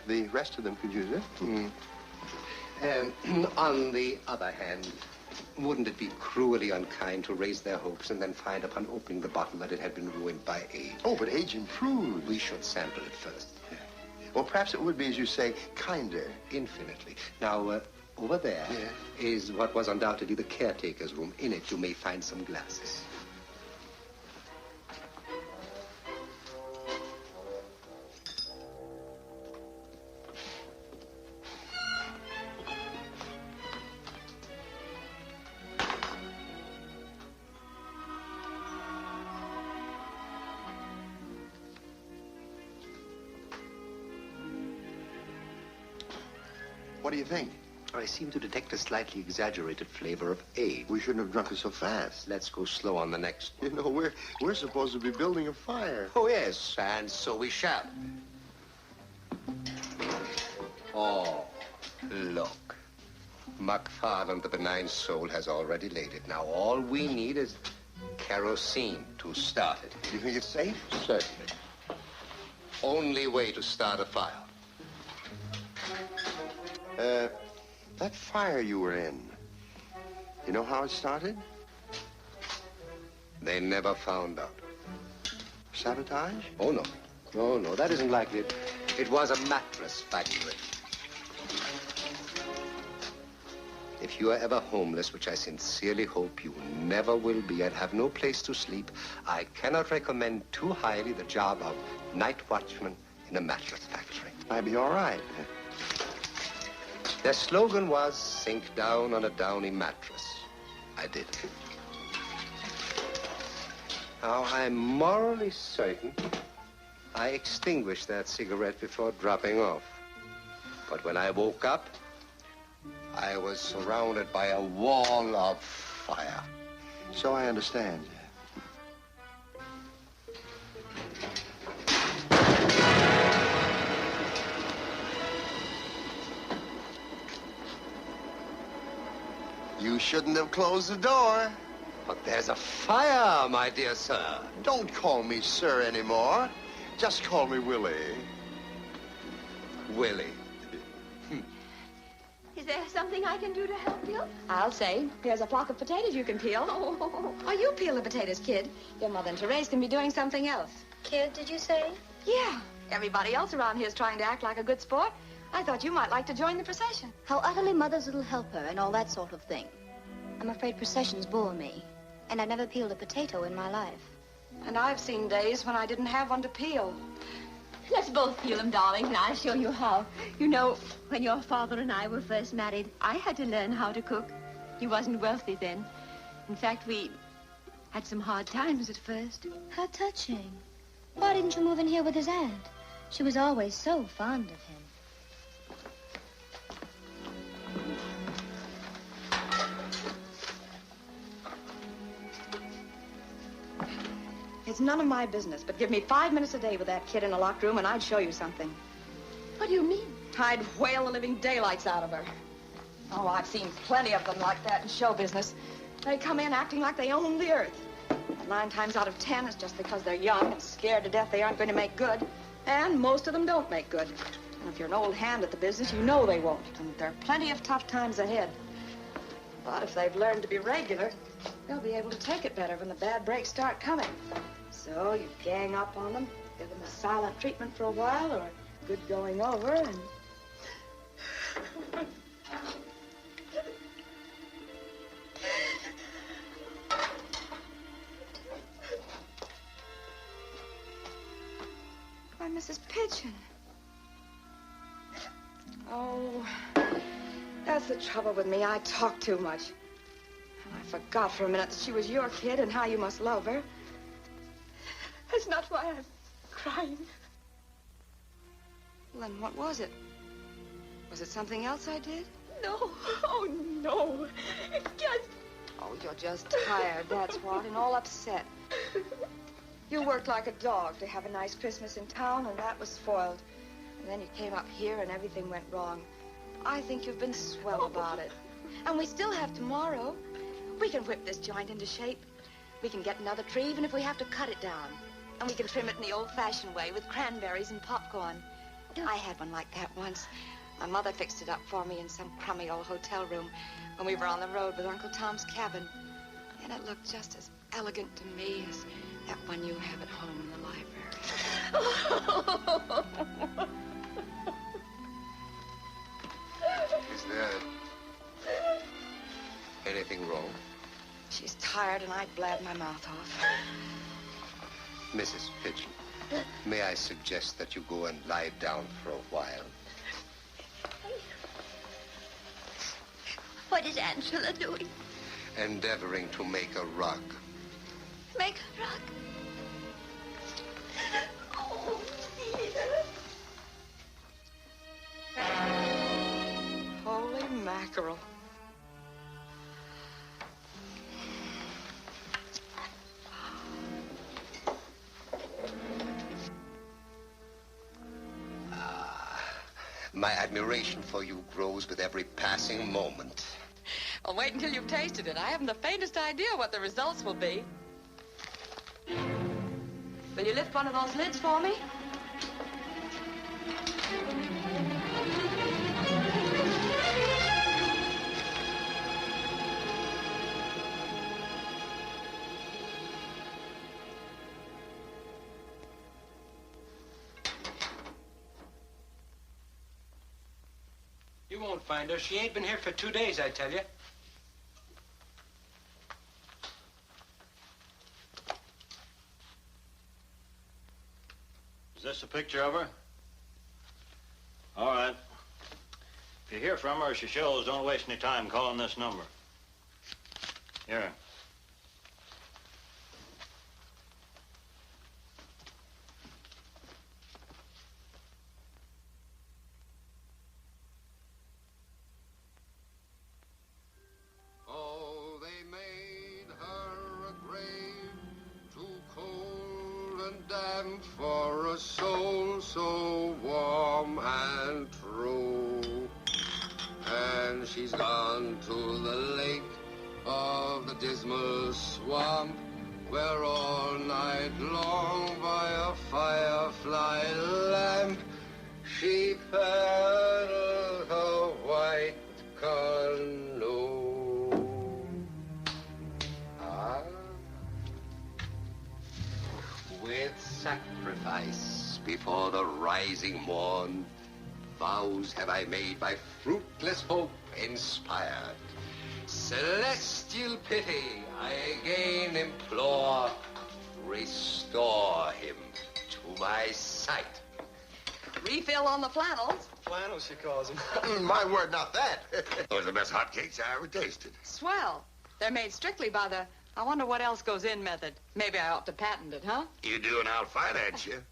The rest of them could use it. On the other hand, wouldn't it be cruelly unkind to raise their hopes and then find upon opening the bottle that it had been ruined by age? Oh, but age improves. We should sample it first. Well, perhaps it would be, as you say, kinder. Infinitely. Now, over there is what was undoubtedly the caretaker's room. In it, you may find some glasses. What do you think? I seem to detect a slightly exaggerated flavor of age. We shouldn't have drunk it so fast. Let's go slow on the next one. You know, we're supposed to be building a fire. Oh, yes, and so we shall. Oh, look. McFarland, the benign soul, has already laid it. Now, all we need is kerosene to start it. You think it's safe? Certainly. Only way to start a fire. That fire you were in, you know how it started? They never found out. Sabotage? Oh, no. No, that isn't likely. It was a mattress factory. If you are ever homeless, which I sincerely hope you never will be, and have no place to sleep, I cannot recommend too highly the job of night watchman in a mattress factory. I'd be all right. Their slogan was, sink down on a downy mattress. I did. Now, I'm morally certain I extinguished that cigarette before dropping off. But when I woke up, I was surrounded by a wall of fire. So I understand. shouldn't have closed the door. But there's a fire, my dear sir. Don't call me sir anymore. Just call me Willie. Willie. Is there something I can do to help you? I'll say. Here's a flock of potatoes you can peel. Oh, you peel the potatoes, kid. Your mother and Therese can be doing something else. Kid, did you say? Yeah. Everybody else around here is trying to act like a good sport. I thought you might like to join the procession. How utterly mother's little helper and all that sort of thing. I'm afraid processions bore me. And I've never peeled a potato in my life. And I've seen days when I didn't have one to peel. Let's both peel them, darling, and I'll show you how. You know, when your father and I were first married, I had to learn how to cook. He wasn't wealthy then. In fact, we had some hard times at first. How touching. Why didn't you move in here with his aunt? She was always so fond of him. It's none of my business, but give me 5 minutes a day with that kid in a locked room and I'd show you something. What do you mean? I'd whale the living daylights out of her. Oh, I've seen plenty of them like that in show business. They come in acting like they own the earth. 9 times out of 10, it's just because they're young and scared to death they aren't going to make good. And most of them don't make good. And if you're an old hand at the business, you know they won't. And there are plenty of tough times ahead. But if they've learned to be regular, they'll be able to take it better when the bad breaks start coming. So you gang up on them, give them a silent treatment for a while, or a good going over, and... Why, Mrs. Pigeon. Oh, that's the trouble with me. I talk too much. And I forgot for a minute that she was your kid and how you must love her. That's not why I'm crying. Well, then what was it? Was it something else I did? No. Oh, no. It's just... Oh, you're just tired, that's what, and all upset. You worked like a dog to have a nice Christmas in town, and that was spoiled. And then you came up here and everything went wrong. I think you've been swell about it. And we still have tomorrow. We can whip this joint into shape. We can get another tree, even if we have to cut it down. And we can trim it in the old-fashioned way with cranberries and popcorn. I had one like that once. My mother fixed it up for me in some crummy old hotel room when we were on the road with Uncle Tom's cabin. And it looked just as elegant to me as that one you have at home in the library. Is there anything wrong? She's tired and I'd blab my mouth off. Mrs. Pigeon, may I suggest that you go and lie down for a while? What is Angela doing? Endeavoring to make a rug. Make a rug? Oh, dear. Holy mackerel. My admiration for you grows with every passing moment. Well, wait until you've tasted it. I haven't the faintest idea what the results will be. Will you lift one of those lids for me? You won't find her. She ain't been here for 2 days, I tell you. Is this a picture of her? All right. If you hear from her or she shows, don't waste any time calling this number. Here. Oh, they made her a grave too cold and damp for a soul so warm and true. And she's gone to the lake of the dismal swamp, where all night long by a firefly lamp she paddled her white canoe. Ah, with sacrifice before the rising morn, vows have I made by fruitless hope inspired. Celestial pity I again implore, restore him to my sight. Refill on the flannels. Flannels, she calls them. My word, not that. Those are the best hotcakes I ever tasted. Swell. They're made strictly by the I wonder what else goes in method. Maybe I ought to patent it, huh? You do, and I'll finance you.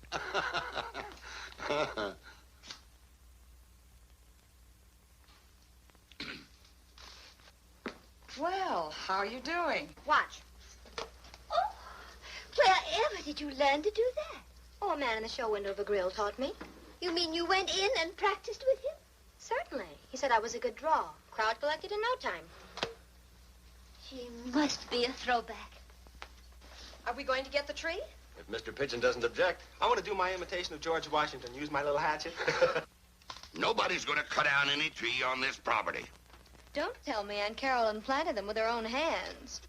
Well, how are you doing? Watch. Oh, wherever did you learn to do that? Oh, a man in the show window of a grill taught me. You mean you went in and practiced with him? Certainly. He said I was a good draw. Crowd collected in no time. She must be a throwback. Are we going to get the tree? If Mr. Pigeon doesn't object. I want to do my imitation of George Washington. Use my little hatchet. Nobody's going to cut down any tree on this property. Don't tell me Aunt Carolyn planted them with her own hands.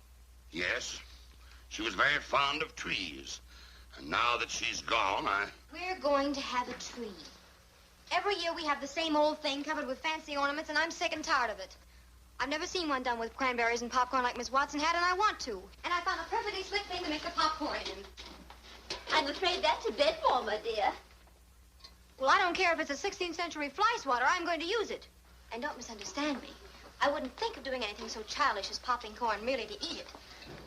Yes, she was very fond of trees. And now that she's gone, We're going to have a tree. Every year we have the same old thing covered with fancy ornaments, and I'm sick and tired of it. I've never seen one done with cranberries and popcorn like Miss Watson had, and I want to. And I found a perfectly slick thing to make the popcorn in. I'm afraid that's a bed warmer, dear. Well, I don't care if it's a 16th century fly swatter. I'm going to use it. And don't misunderstand me. I wouldn't think of doing anything so childish as popping corn merely to eat it.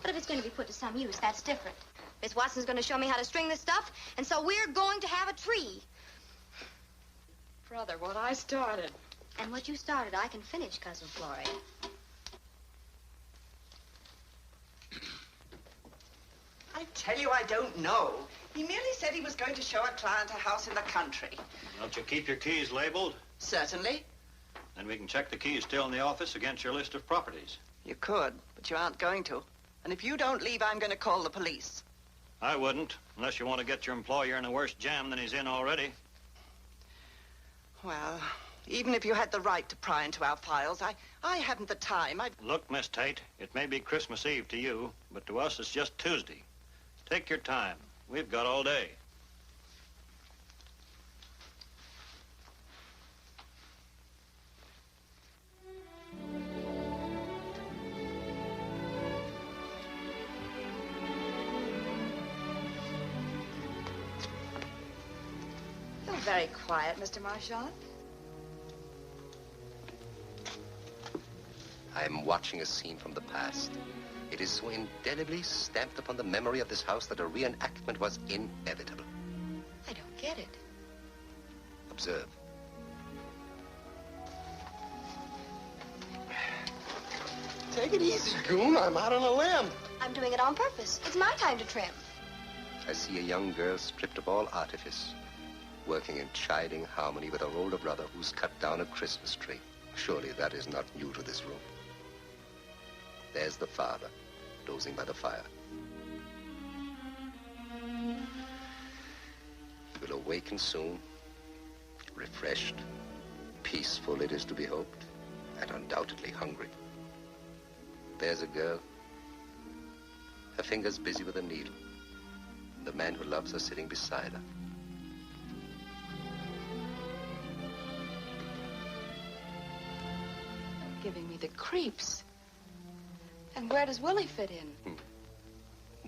But if it's going to be put to some use, that's different. Miss Watson's going to show me how to string this stuff, and so we're going to have a tree. Brother, what I started. And what you started, I can finish, Cousin Florrie. I tell you, I don't know. He merely said he was going to show a client a house in the country. Don't you keep your keys labeled? Certainly. Then we can check the keys still in the office against your list of properties. You could, but you aren't going to. And if you don't leave, I'm going to call the police. I wouldn't, unless you want to get your employer in a worse jam than he's in already. Well, even if you had the right to pry into our files, I haven't the time. Look, Miss Tate, it may be Christmas Eve to you, but to us it's just Tuesday. Take your time. We've got all day. You're very quiet, Mr. Marchand. I'm watching a scene from the past. It is so indelibly stamped upon the memory of this house that a reenactment was inevitable. I don't get it. Observe. Take it easy, Goon. I'm out on a limb. I'm doing it on purpose. It's my time to trim. I see a young girl stripped of all artifice, working in chiding harmony with her older brother who's cut down a Christmas tree. Surely that is not new to this room. There's the father, dozing by the fire. He will awaken soon, refreshed, peaceful it is to be hoped, and undoubtedly hungry. There's a girl, her fingers busy with a needle, and the man who loves her sitting beside her. Giving me the creeps. And where does Willie fit in?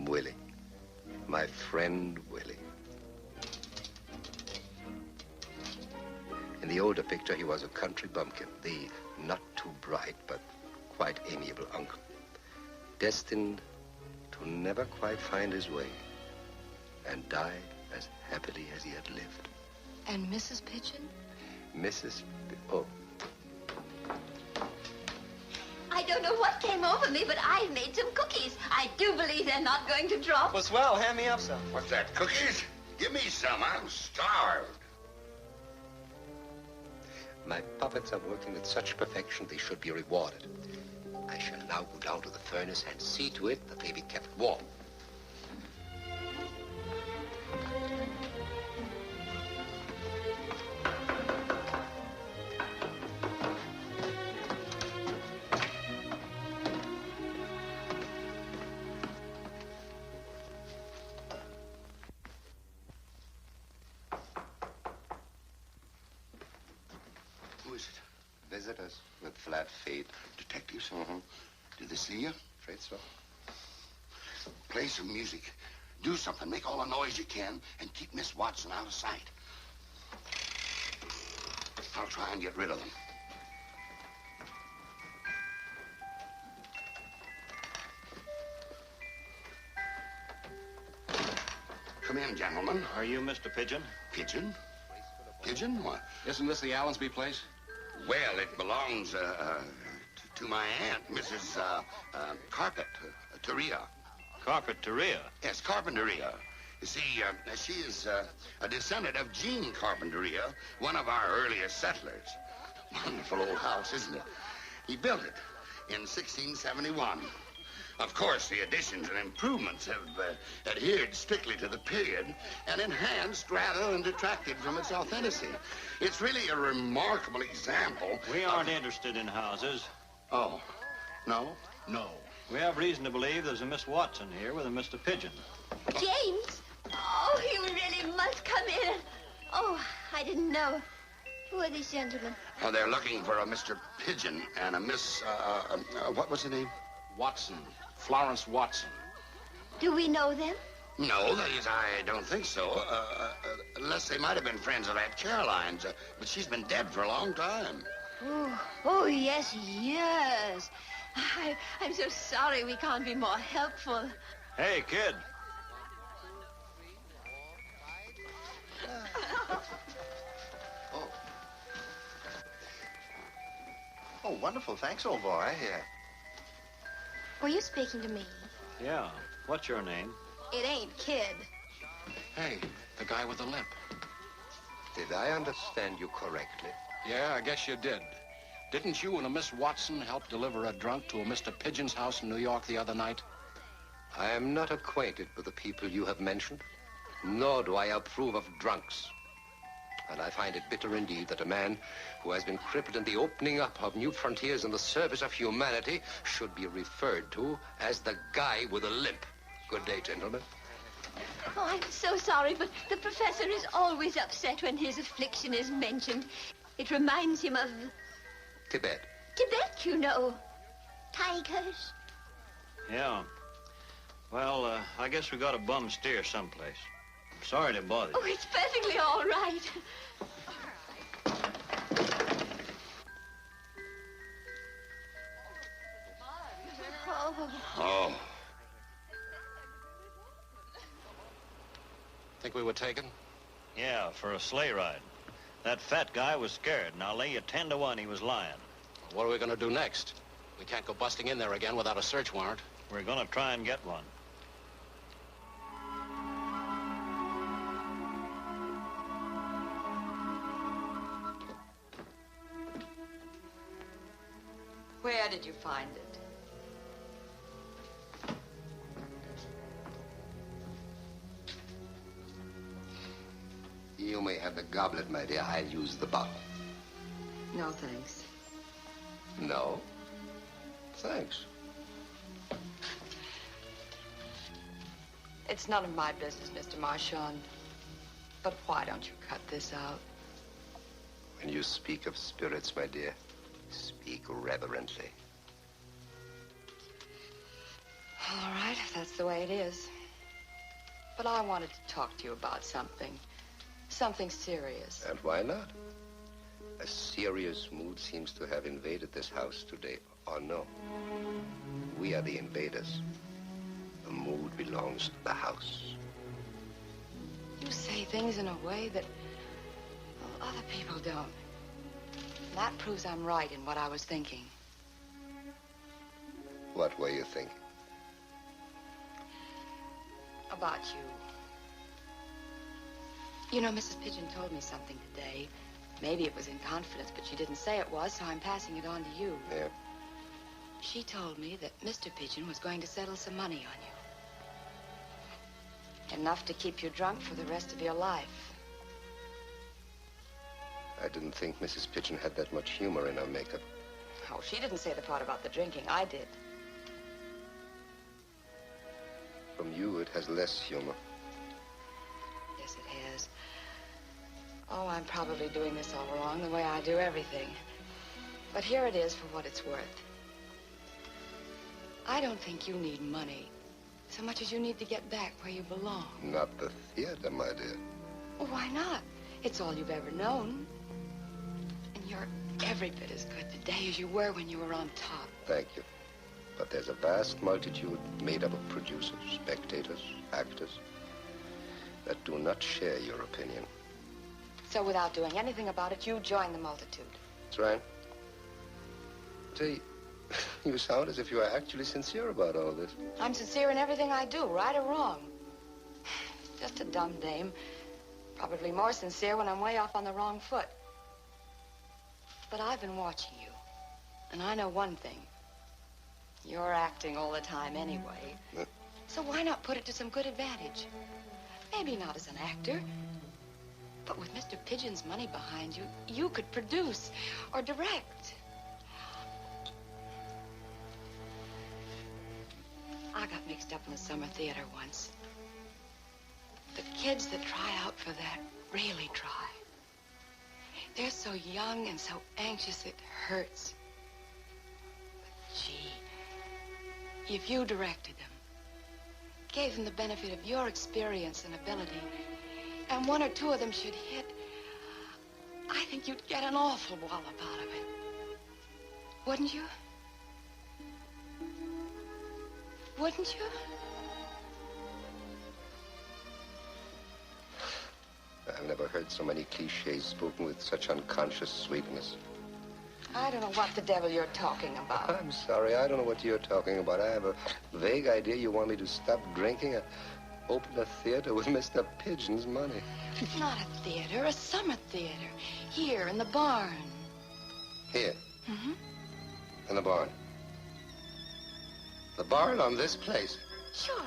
Willie. My friend Willie. In the older picture, he was a country bumpkin, the not too bright but quite amiable uncle, destined to never quite find his way and die as happily as he had lived. And Mrs. Pigeon? Oh. I don't know what came over me, but I've made some cookies. I do believe they're not going to drop. Well, swell. Hand me up some. What's that, cookies? Give me some. I'm starved. My puppets are working with such perfection they should be rewarded. I shall now go down to the furnace and see to it that they be kept warm. Visitors with flat feet. Detectives? Did they see you? Afraid so. Play some music. Do something. Make all the noise you can and keep Miss Watson out of sight. I'll try and get rid of them. Come in, gentlemen. Are you Mr. Pigeon? Pigeon? Pigeon? What? Isn't this the Allensby place? Well, it belongs to my aunt, Mrs. Carpentaria. Carpentaria? Yes, Carpentaria. You see, she is a descendant of Jean Carpentaria, one of our earliest settlers. Wonderful old house, isn't it? He built it in 1671. Of course, the additions and improvements have adhered strictly to the period and enhanced rather than detracted from its authenticity. It's really a remarkable example. We aren't interested in houses. Oh, no? No. We have reason to believe there's a Miss Watson here with a Mr. Pigeon. James! Oh, you really must come in. Oh, I didn't know. Who are these gentlemen? Oh, they're looking for a Mr. Pigeon and a Miss, what was the name? Watson. Florence Watson. Do we know them? No, that is, I don't think so. Unless they might have been friends of Aunt Caroline's. But she's been dead for a long time. Oh, yes, yes. I'm so sorry we can't be more helpful. Hey, kid. Oh, wonderful. Thanks, old boy. Yeah. Were you speaking to me? Yeah. What's your name? It ain't Kid. Hey, the guy with the limp. Did I understand you correctly? Yeah, I guess you did. Didn't you and a Miss Watson help deliver a drunk to a Mr. Pigeon's house in New York the other night? I am not acquainted with the people you have mentioned, nor do I approve of drunks. And I find it bitter indeed that a man who has been crippled in the opening up of new frontiers in the service of humanity should be referred to as the guy with a limp. Good day, gentlemen. Oh, I'm so sorry, but the professor is always upset when his affliction is mentioned. It reminds him of... Tibet. Tibet, you know. Tigers. Yeah. Well, I guess we got a bum steer someplace. I'm sorry to bother you. Oh, it's perfectly all right. Oh. Think we were taken? Yeah, for a sleigh ride. That fat guy was scared, and I'll lay you 10 to 1 he was lying. What are we going to do next? We can't go busting in there again without a search warrant. We're going to try and get one. Where did you find it? You may have the goblet, my dear. I'll use the bottle. No, thanks. No? Thanks. It's none of my business, Mr. Marchand. But why don't you cut this out? When you speak of spirits, my dear, speak reverently. All right, if that's the way it is. But I wanted to talk to you about something. Something serious. And why not? A serious mood seems to have invaded this house today. Or no, we are the invaders. The mood belongs to the house. You say things in a way that other people don't. And that proves I'm right in what I was thinking. What were you thinking? About you. You know, Mrs. Pigeon told me something today. Maybe it was in confidence, but she didn't say it was, so I'm passing it on to you. Yeah. She told me that Mr. Pigeon was going to settle some money on you. Enough to keep you drunk for the rest of your life. I didn't think Mrs. Pigeon had that much humor in her makeup. Oh, she didn't say the part about the drinking. I did. From you, it has less humor. Yes, it has. Oh, I'm probably doing this all wrong, the way I do everything. But here it is for what it's worth. I don't think you need money so much as you need to get back where you belong. Not the theater, my dear. Well, why not? It's all you've ever known. And you're every bit as good today as you were when you were on top. Thank you. But there's a vast multitude made up of producers, spectators, actors that do not share your opinion. So without doing anything about it, you join the multitude. That's right. Say, you sound as if you are actually sincere about all this. I'm sincere in everything I do, right or wrong. Just a dumb dame. Probably more sincere when I'm way off on the wrong foot. But I've been watching you, and I know one thing. You're acting all the time anyway. So why not put it to some good advantage? Maybe not as an actor, but with Mr. Pigeon's money behind you, you could produce or direct. I got mixed up in the summer theater once. The kids that try out for that really try. They're so young and so anxious it hurts. But gee, if you directed them, gave them the benefit of your experience and ability, and one or two of them should hit, I think you'd get an awful wallop out of it. Wouldn't you? Wouldn't you? I've never heard so many cliches spoken with such unconscious sweetness. I don't know what the devil you're talking about. I'm sorry, I don't know what you're talking about. I have a vague idea you want me to stop drinking and open a theater with Mr. Pigeon's money. Not a theater, a summer theater. Here in the barn. Here? Mm-hmm. In the barn? The barn on this place? Sure.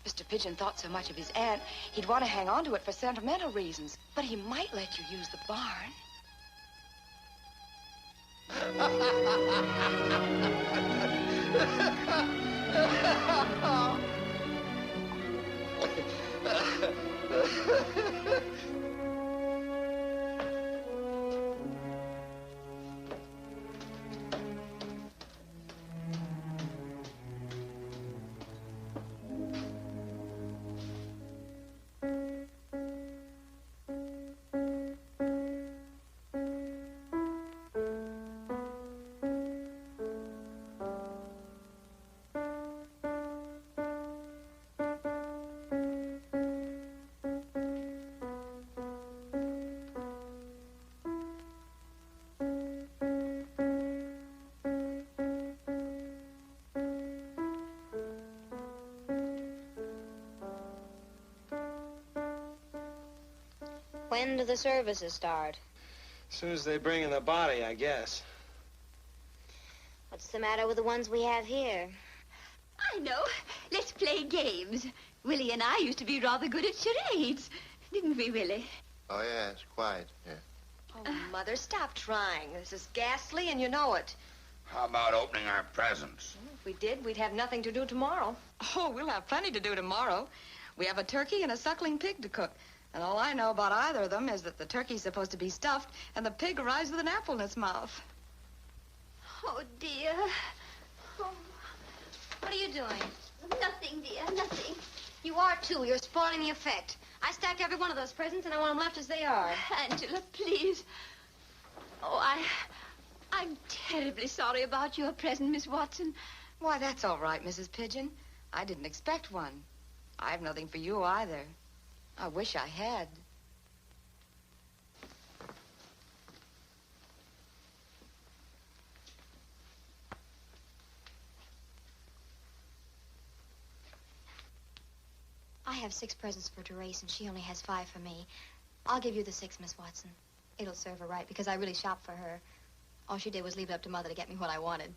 Mr. Pigeon thought so much of his aunt, he'd want to hang on to it for sentimental reasons. But he might let you use the barn. When do the services start? As soon as they bring in the body, I guess. What's the matter with the ones we have here? I know. Let's play games. Willie and I used to be rather good at charades. Didn't we, Willie? Oh, yes, quite, yeah. Oh, Mother, stop trying. This is ghastly, and you know it. How about opening our presents? If we did, we'd have nothing to do tomorrow. Oh, we'll have plenty to do tomorrow. We have a turkey and a suckling pig to cook. And all I know about either of them is that the turkey's supposed to be stuffed and the pig arrives with an apple in its mouth. Oh, dear. Oh. What are you doing? Nothing, dear, nothing. You are, too. You're spoiling the effect. I stacked every one of those presents, and I want them left as they are. Angela, please. Oh, I'm terribly sorry about your present, Miss Watson. Why, that's all right, Mrs. Pigeon. I didn't expect one. I have nothing for you either. I wish I had. I have 6 presents for Therese, and she only has 5 for me. I'll give you the 6, Miss Watson. It'll serve her right, because I really shopped for her. All she did was leave it up to Mother to get me what I wanted.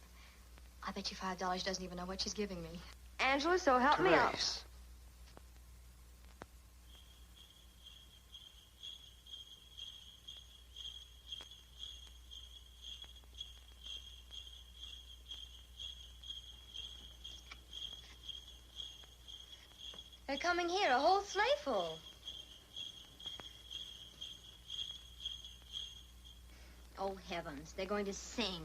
I bet you $5 she doesn't even know what she's giving me. Angela, so help me out. Therese. They're coming here, a whole sleigh full. Oh, heavens, they're going to sing.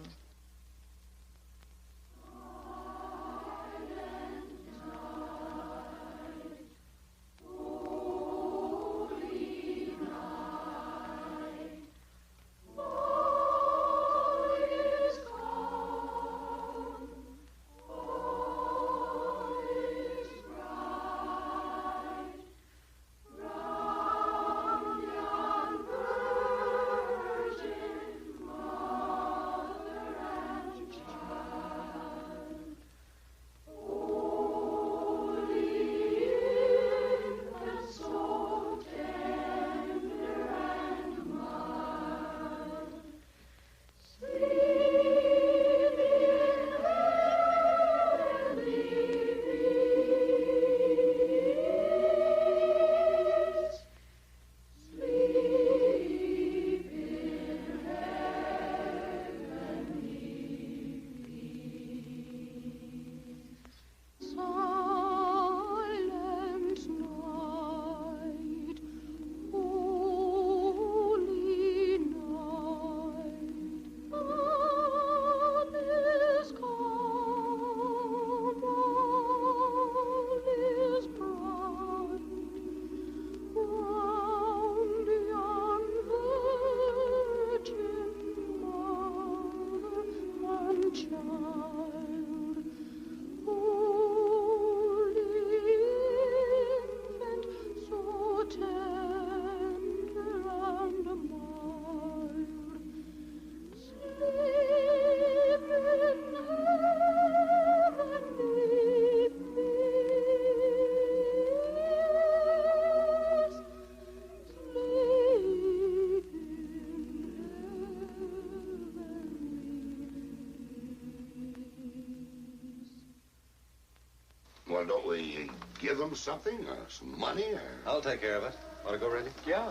Well, don't we give them something, some money, or... I'll take care of it. Want to go, Randy? Yeah.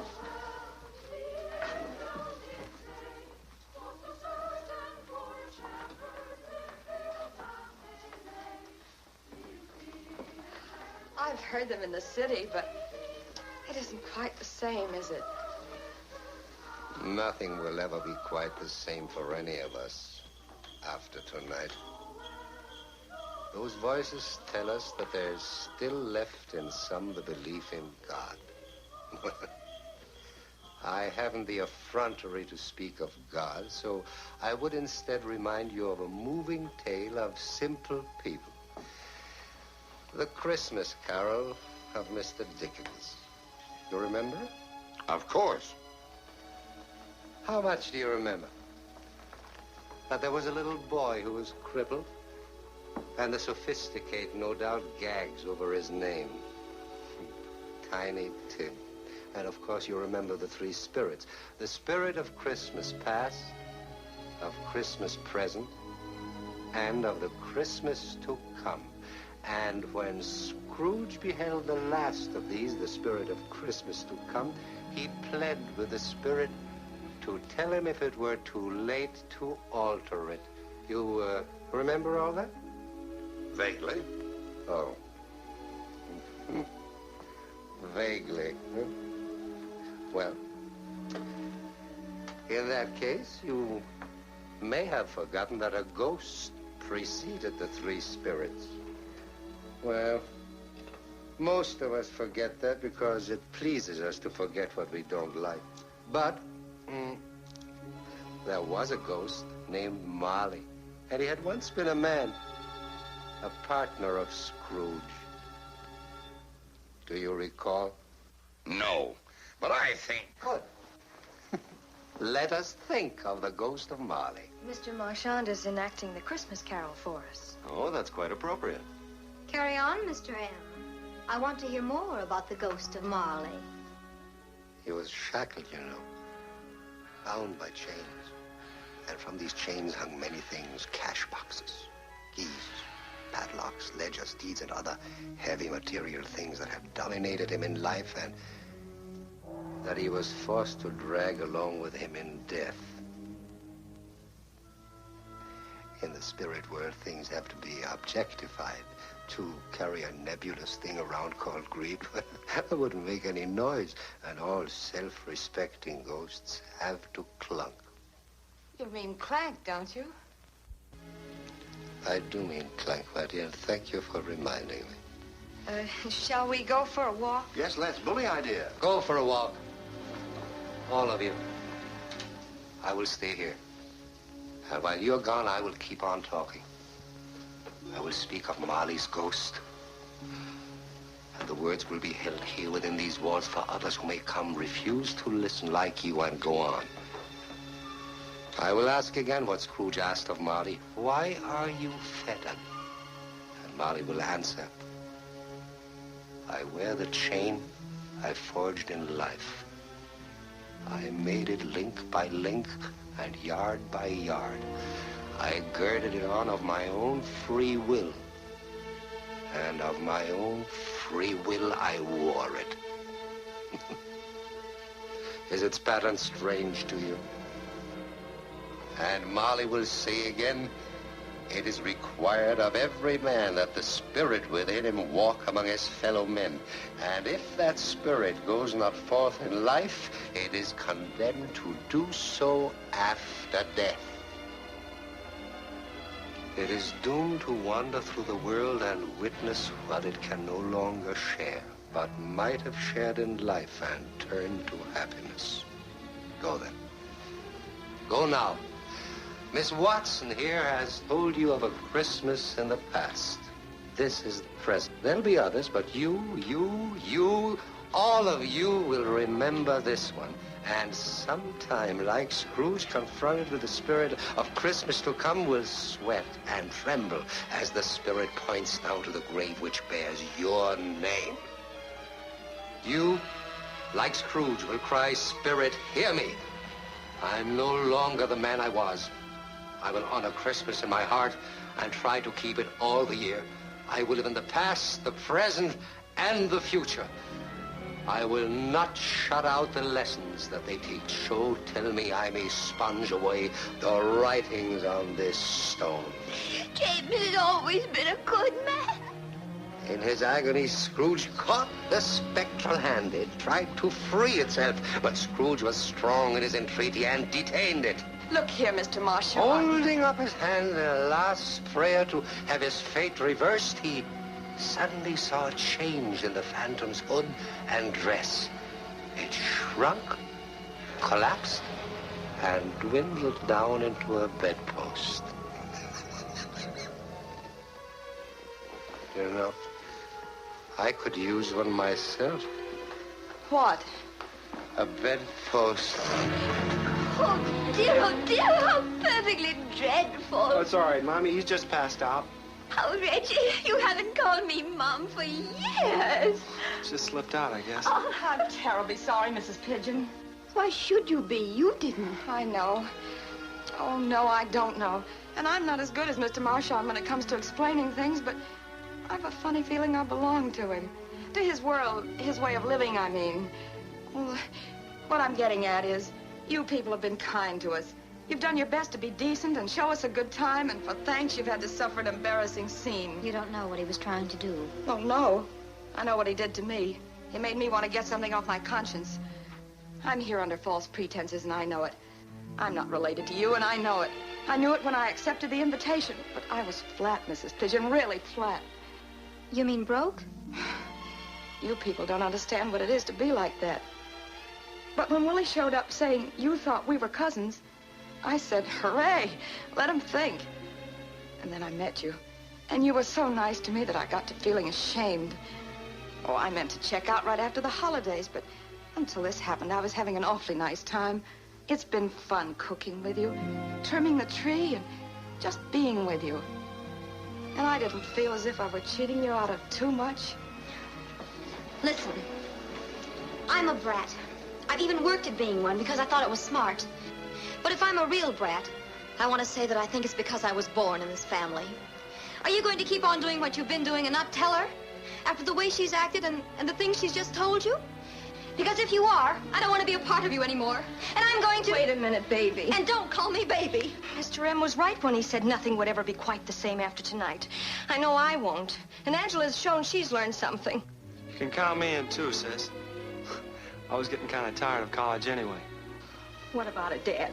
I've heard them in the city, but it isn't quite the same, is it? Nothing will ever be quite the same for any of us after tonight. Those voices tell us that there's still left in some the belief in God. I haven't the effrontery to speak of God, so I would instead remind you of a moving tale of simple people. The Christmas Carol of Mr. Dickens. You remember? Of course. How much do you remember? That there was a little boy who was crippled, and the sophisticate no doubt gags over his name. Tiny Tim. And of course you remember the three spirits. The spirit of Christmas past, of Christmas present, and of the Christmas to come. And when Scrooge beheld the last of these, the spirit of Christmas to come, he pled with the spirit to tell him if it were too late to alter it. You remember all that? Vaguely. Oh. Vaguely. Well, in that case, you may have forgotten that a ghost preceded the three spirits. Well, most of us forget that because it pleases us to forget what we don't like. But there was a ghost named Marley, and he had once been a man, a partner of Scrooge. Do you recall? No, but I think... Good. Let us think of the ghost of Marley. Mr. Marchand is enacting the Christmas Carol for us. Oh, that's quite appropriate. Carry on, Mr. M. I want to hear more about the ghost of Marley. He was shackled, you know, bound by chains. And from these chains hung many things, cash boxes, Keys, padlocks, ledgers, deeds, and other heavy material things that had dominated him in life and that he was forced to drag along with him in death. In the spirit world, things have to be objectified. To carry a nebulous thing around called greed wouldn't make any noise, and all self-respecting ghosts have to clunk. You mean clank, don't you? I do mean clank, my dear, and thank you for reminding me. Shall we go for a walk? Yes, let's. Bully idea. Go for a walk. All of you. I will stay here. And while you're gone, I will keep on talking. I will speak of Molly's ghost. And the words will be held here within these walls for others who may come, refuse to listen like you, and go on. I will ask again what Scrooge asked of Molly. Why are you fettered? And Molly will answer. I wear the chain I forged in life. I made it link by link and yard by yard. I girded it on of my own free will. And of my own free will, I wore it. Is its pattern strange to you? And Molly will say again, it is required of every man that the spirit within him walk among his fellow men. And if that spirit goes not forth in life, it is condemned to do so after death. It is doomed to wander through the world and witness what it can no longer share, but might have shared in life and turned to happiness. Go then. Go now. Miss Watson here has told you of a Christmas in the past. This is the present. There'll be others, but you, all of you will remember this one. And sometime, like Scrooge, confronted with the spirit of Christmas to come, will sweat and tremble as the spirit points down to the grave which bears your name. You, like Scrooge, will cry, Spirit, hear me. I'm no longer the man I was. I will honor Christmas in my heart and try to keep it all the year. I will live in the past, the present, and the future. I will not shut out the lessons that they teach. So tell me I may sponge away the writings on this stone. James has always been a good man. In his agony, Scrooge caught the spectral hand. It tried to free itself, but Scrooge was strong in his entreaty and detained it. Look here, Mr. Marshall. Holding up his hand in a last prayer to have his fate reversed, he suddenly saw a change in the phantom's hood and dress. It shrunk, collapsed, and dwindled down into a bedpost. You know, I could use one myself. What? A bedpost. Oh, dear, how perfectly dreadful. Oh, it's all right, Mommy. He's just passed out. Oh, Reggie, you haven't called me Mom for years. Just slipped out, I guess. Oh, I'm terribly sorry, Mrs. Pigeon. Why should you be? You didn't. I know. Oh, no, I don't know. And I'm not as good as Mr. Marchand when it comes to explaining things, but I've a funny feeling I belong to him. To his world, his way of living, I mean. Well, what I'm getting at is, you people have been kind to us. You've done your best to be decent and show us a good time, and for thanks, you've had to suffer an embarrassing scene. You don't know what he was trying to do. Oh, no. I know what he did to me. He made me want to get something off my conscience. I'm here under false pretenses, and I know it. I'm not related to you, and I know it. I knew it when I accepted the invitation, but I was flat, Mrs. Pigeon, really flat. You mean broke? You people don't understand what it is to be like that. But when Willie showed up saying you thought we were cousins, I said, hooray, let him think. And then I met you, and you were so nice to me that I got to feeling ashamed. Oh, I meant to check out right after the holidays, but until this happened, I was having an awfully nice time. It's been fun cooking with you, trimming the tree, and just being with you. And I didn't feel as if I were cheating you out of too much. Listen, I'm a brat. I've even worked at being one because I thought it was smart. But if I'm a real brat, I want to say that I think it's because I was born in this family. Are you going to keep on doing what you've been doing and not tell her? After the way she's acted and the things she's just told you? Because if you are, I don't want to be a part of you anymore. And I'm going to... Wait a minute, baby. And don't call me baby. Mr. M was right when he said nothing would ever be quite the same after tonight. I know I won't. And Angela's shown she's learned something. You can count me in, too, sis. I was getting kind of tired of college anyway. What about it, Dad?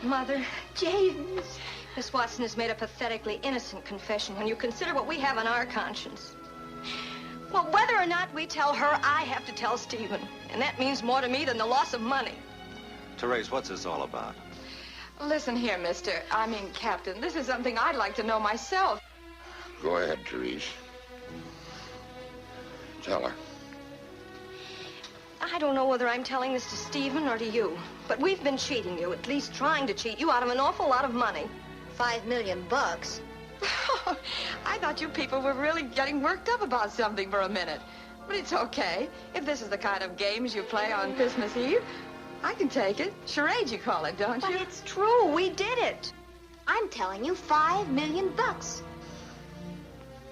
Mother? James? Miss Watson has made a pathetically innocent confession when you consider what we have on our conscience. Well, whether or not we tell her, I have to tell Stephen. And that means more to me than the loss of money. Therese, what's this all about? Listen here, Captain. This is something I'd like to know myself. Go ahead, Therese. Tell her. I don't know whether I'm telling this to Stephen or to you, but we've been cheating you, at least trying to cheat you out of an awful lot of money. $5 million. I thought you people were really getting worked up about something for a minute. But it's okay. If this is the kind of games you play on Christmas Eve, I can take it. Charade, you call it, don't you? But it's true. We did it. I'm telling you, $5 million.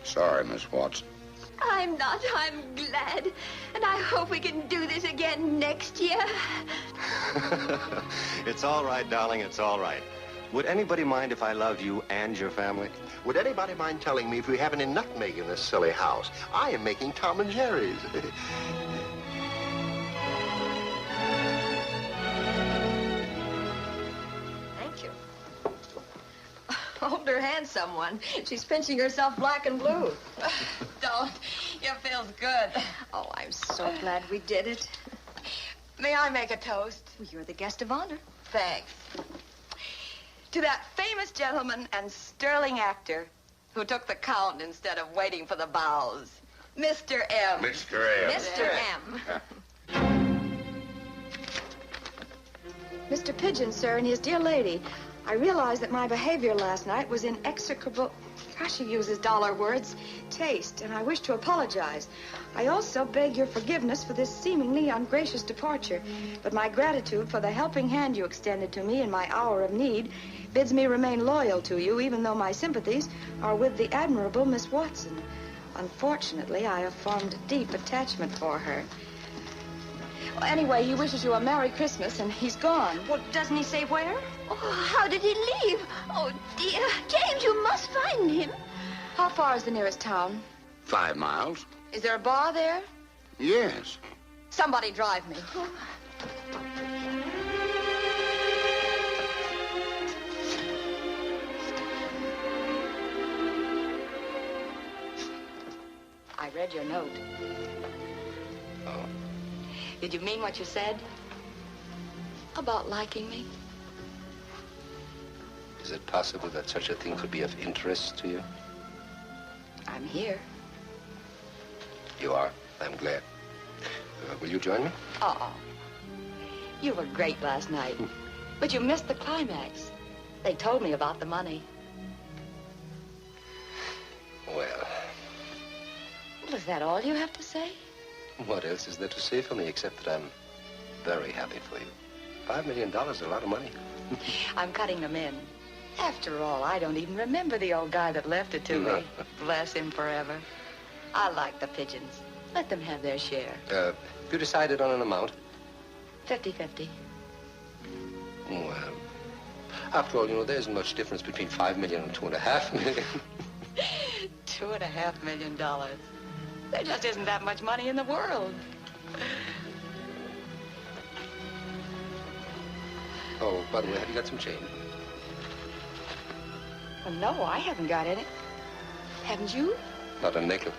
Sorry, Miss Watson. I'm not. I'm glad. And I hope we can do this again next year. It's all right, darling. It's all right. Would anybody mind if I love you and your family? Would anybody mind telling me if we have any nutmeg in this silly house? I am making Tom and Jerry's. Thank you. Hold her hand, someone. She's pinching herself black and blue. Don't. It feels good. Oh, I'm so glad we did it. May I make a toast? Well, you're the guest of honor. Thanks. To that famous gentleman and sterling actor who took the count instead of waiting for the bows. Mr. M. Mr. M. Mr. M. Mr. Pigeon, sir, and his dear lady, I realize that my behavior last night was in execrable, gosh, he uses dollar words, taste, and I wish to apologize. I also beg your forgiveness for this seemingly ungracious departure, but my gratitude for the helping hand you extended to me in my hour of need bids me remain loyal to you, even though my sympathies are with the admirable Miss Watson. Unfortunately, I have formed a deep attachment for her. Well, anyway, he wishes you a Merry Christmas, and he's gone. Well, doesn't he say where? Oh, how did he leave? Oh, dear. James, you must find him. How far is the nearest town? 5 miles? Is there a bar there? Yes. Somebody drive me. I read your note. Oh. Did you mean what you said? About liking me? Is it possible that such a thing could be of interest to you? I'm here. You are? I'm glad. Will you join me? Oh, you were great last night. But you missed the climax. They told me about the money. Well, Was that all you have to say? what else is there to say for me except that I'm very happy for you? $5 million is a lot of money. I'm cutting them in. After all, I don't even remember the old guy that left it to me. Bless him forever. I like the Pigeons. Let them have their share. You decided on an amount? 50-50. Well, after all, there isn't much difference between $5 million and $2.5 million. $2.5 million. There just isn't that much money in the world. Oh, by the way, have you got some change? Well, no, I haven't got any. Haven't you? Not a nickel.